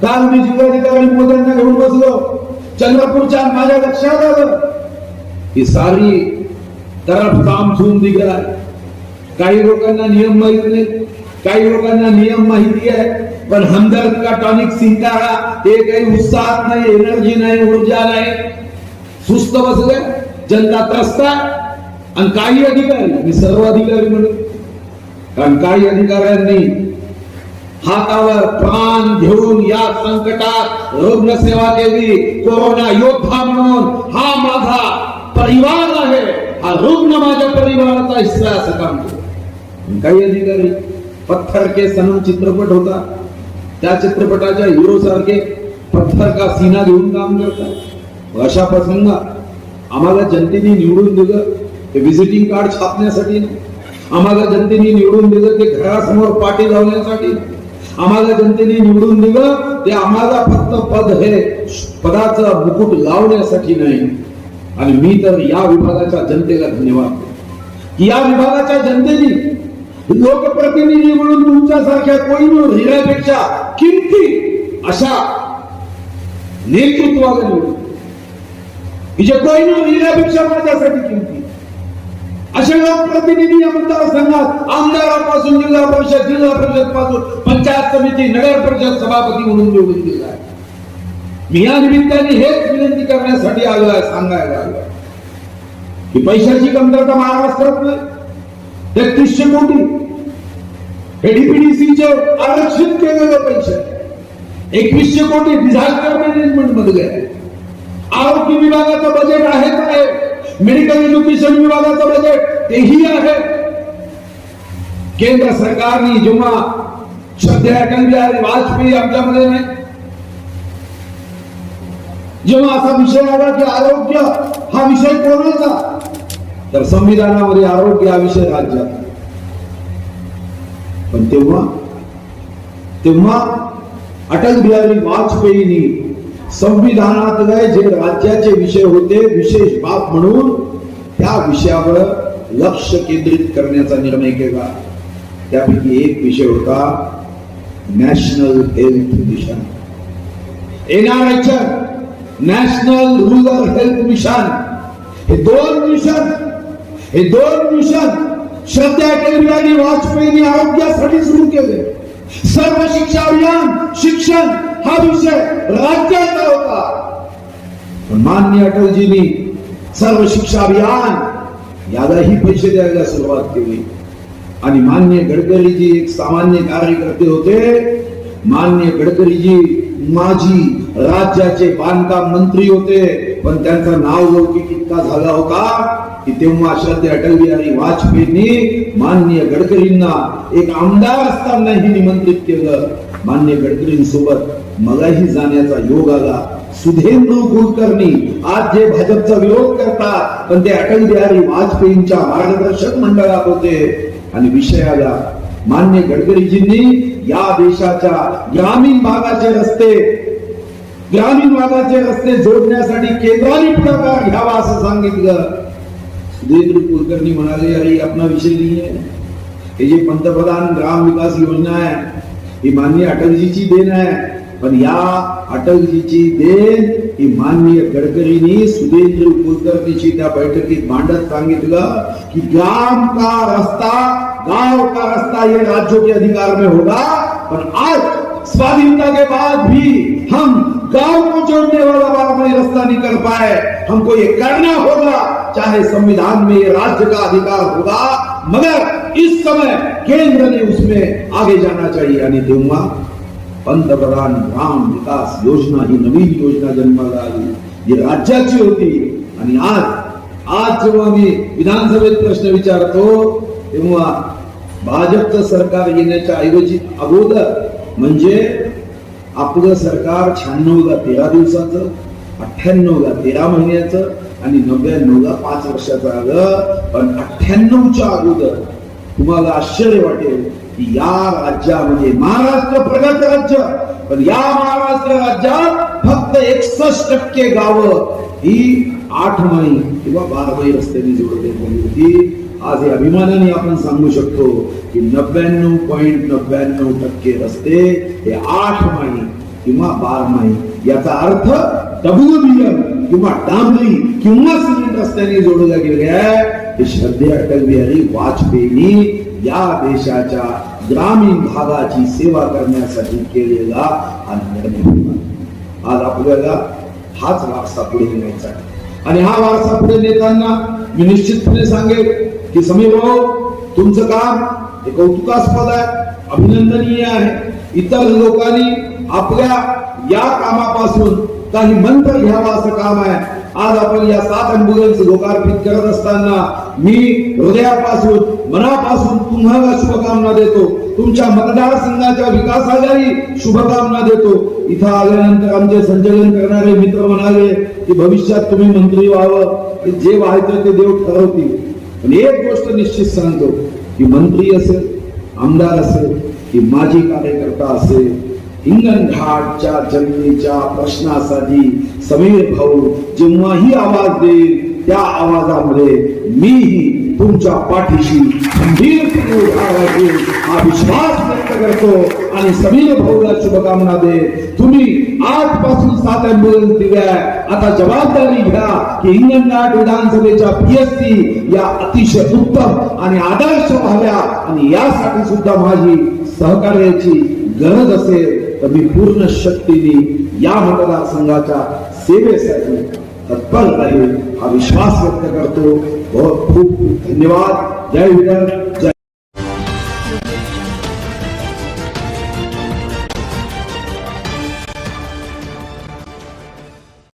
काल मी जिल्हाधिकारी मोदयांना घेऊन बसलो चंद्रपूरच्या. माझ्या लक्षात आलं की सारी तरफ सामसूम दिला. काही लोकांना नियम माहित नाही, काही लोकांना नियम माहिती आहे पण हमदर्द का टॉनिक सिंकारा ते काही उत्साहात नाही, एनर्जी नाही, ऊर्जा नाही, सुस्त बसले. जनता त्रस्त आणि काही अधिकारी, मी सर्व अधिकारी म्हणून, कारण काही अधिकाऱ्यांनी हातावर प्राण घेऊन या संकटात रुग्णसेवा केली. कोरोना योद्धा म्हणून हा माझा परिवार आहे, हा रुग्ण माझ्या परिवाराचा हिस्सा असं काम केलं. काही अधिकारी पत्थर के सनम चित्रपट होता त्या चित्रपटाच्या हिरो सारखे पत्थर का सीना घेऊन काम करतात. अशा प्रसंगात आम्हाला जनतेने निवडून दिलं ते व्हिजिटिंग कार्ड छापण्यासाठी नाही. आम्हाला जनतेने निवडून दिलं ते घरासमोर पाटी लावण्यासाठी नाही. आम्हाला जनतेने निवडून दिलं ते आम्हाला फक्त पद हे पदाचं मुकुट लावण्यासाठी नाही. आणि मी तर या विभागाच्या जनतेला धन्यवाद देतो की या विभागाच्या जनतेने लोकप्रतिनिधी म्हणून तुमच्यासारख्या कोहिनूर हिऱ्यापेक्षा किमती अशा नेतृत्वाला निवडून की जे कोहिनूर हिऱ्यापेक्षा माझ्यासाठी किमती असे लोकप्रतिनिधी या मतदारसंघात आमदारापासून जिल्हा परिषद पासून पंचायत समिती नगर परिषद सभापती म्हणून निवडून दिला आहे. मी या निमित्ताने हेच विनंती करण्यासाठी आलो आहे, सांगायला आलो आहे की पैशाची कमतरता महाराष्ट्रात नाही. 3300 कोटी हे डीपीडीसीचे आरक्षित केलेले पैसे, 2100 कोटी डिझास्टर मॅनेजमेंट मध्ये गेले. आरोग्य विभागाचं बजेट आहेच आहे, मेडिकल एज्युकेशन विभागाचं बजेट तेही आहे. केंद्र सरकारने जेव्हा सध्या अटल बिहारी वाजपेयी आमच्यामध्ये नाही, जेव्हा असा विषय आला की आरोग्य हा विषय कोणाचा, तर संविधानामध्ये आरोग्य हा विषय राज्यात. पण तेव्हा अटल बिहारी वाजपेयींनी संविधानातले जे राज्याचे विषय होते विशेष बाब म्हणून त्या विषयावर लक्ष केंद्रित करण्याचा निर्णय केला. त्यापैकी एक विषय होता national health mission, NRHM, national rural health mission. हे दोन मिशन श्रद्धा अटल बिहारी वाजपेयींनी आरोग्यासाठी सुरू केले. सर्व शिक्षा अभियान, शिक्षण हा विषय राज्याचा होता, पण माननीय अटलजींनी सर्व शिक्षा अभियान यालाही पैसे द्यायला सुरुवात केली. आणि माननीय गडकरीजी एक सामान्य कार्यकर्ते होते. माननीय गडकरीजी माजी राज्याचे बांधकाम मंत्री होते, पण त्यांचा नाव लौकिक इतका झाला होता की तेव्हा श्रद्धे अटल बिहारी वाजपेयींनी माननीय गडकरींना एक आमदार असतानाही निमंत्रित केलं. माननीय गडकरींसोबत मलाही जाण्याचा योग आला. सुधेंद्र कुलकर्णी आज जे भाजपचा विरोध करतात, पण ते अटल बिहारी वाजपेयींच्या मार्गदर्शक मंडळात होते. आणि विषय आला, मान्य गडकरीजींनी या देशाच्या ग्रामीण भागाचे रस्ते जोडण्यासाठी केंद्राने पुढाकार घ्यावा असं सांगितलं. सुधींद्र कुलकर्णी म्हणाले, अरे अपना विषय नाही आहे, हे जे पंतप्रधान ग्राम विकास योजना आहे ही माननीय अटलजीची देण आहे. पण या अटलजीची देण ही माननीय गडकरींनी सुधींद्र कुलकर्णीची त्या बैठकीत मांडत सांगितलं की ग्राम का रास्ता, गांव का रास्ता ये राज्यों के अधिकार में होगा. पण आज स्वाधीनता के बाद भी हम गांव को जोड़ने वाला बारमाही रास्ता नहीं कर पाए. हमको ये करना होगा, चाहे संविधान में ये राज्य का अधिकार होगा, मगर इस समय केंद्र ने उसमें आगे जाना चाहिए. आणि तेव्हा पंतप्रधान ग्राम विकास योजना ही नवीन योजना जन्माला आली, जी राज्याची होती. आणि आज जेव्हा मी विधानसभेत प्रश्न विचारतो तेव्हा भाजपचं सरकार येण्याच्या ऐवजी अगोदर म्हणजे आपलं सरकार 96ला 13 दिवसाचं, 98ला 13 महिन्याचं आणि 99ला 5 वर्षाचं आलं. पण 98च्या अगोदर तुम्हाला आश्चर्य वाटेल की या राज्यामध्ये महाराष्ट्र प्रगत राज्य, पण या महाराष्ट्र राज्यात फक्त 61% गावं ही 8 माई किंवा 12 रस्त्यांनी जोडण्यात आली होती. आज हे अभिमानाने आपण सांगू शकतो की 99.99% रस्ते हे 8 माई किंवा 12 माई, याचा अर्थ WBM किंवा डांबरी किंवा सिमेंट रस्त्याने जोडल्या गेल्या. हे श्रद्धे अटल बिहारी वाजपेयींनी या देशाच्या ग्रामीण भागाची सेवा करण्यासाठी केलेला हा निर्णय होता. आज आपल्याला हाच वारसा पुढे न्यायचा आहे. आणि हा वारसा पुढे नेताना मी निश्चितपणे सांगेल की समीर भाऊ, तुमचं काम हे कौतुकास्पद आहे, अभिनंदनीय आहे. इतर लोकांनी आपल्या या कामापासून काही मंत्र घ्यावा असं काम आहे. आज आपण या 7 अँब्युलन्स लोकार्पित करत असताना मी हृदयापासून मनापासून तुम्हाला शुभकामना देतो. तुमच्या मतदारसंघाच्या विकासालाही शुभकामना देतो. इथं आल्यानंतर आमचे संचालन करणारे मित्र म्हणाले की भविष्यात तुम्ही मंत्री व्हावं, जे व्हायचं ते देव ठरवतील. पण एक गोष्ट निश्चित सांगतो की मंत्री असेल, आमदार असेल, की माजी कार्यकर्ता असेल, हिंगणघाटच्या जमिनीच्या प्रश्नासाठी समीर भाऊ जेव्हाही आवाज देईल त्या आवाजामध्ये मीही तुमच्या पाठीशी खंबीरपणे उभा राहील हा विश्वास व्यक्त करतो आणि समीर भाऊला शुभकामना दे. तुम्ही आजपासून 7 अँब्युलन्स दिल्या, आता जबाबदारी घ्या की हिंगणघाट विधानसभेच्या पीएससी या अतिशय उत्तम आणि आदर्श व्हाव्या आणि यासाठी सुद्धा माझी सहकार्याची गरज असेल तर मी पूर्ण शक्तीने या मतदारसंघाच्या सेवेसाठी तत्पर राहील हा विश्वास व्यक्त करतो. बहुत खूप खूप धन्यवाद. जय विदर्भ, जय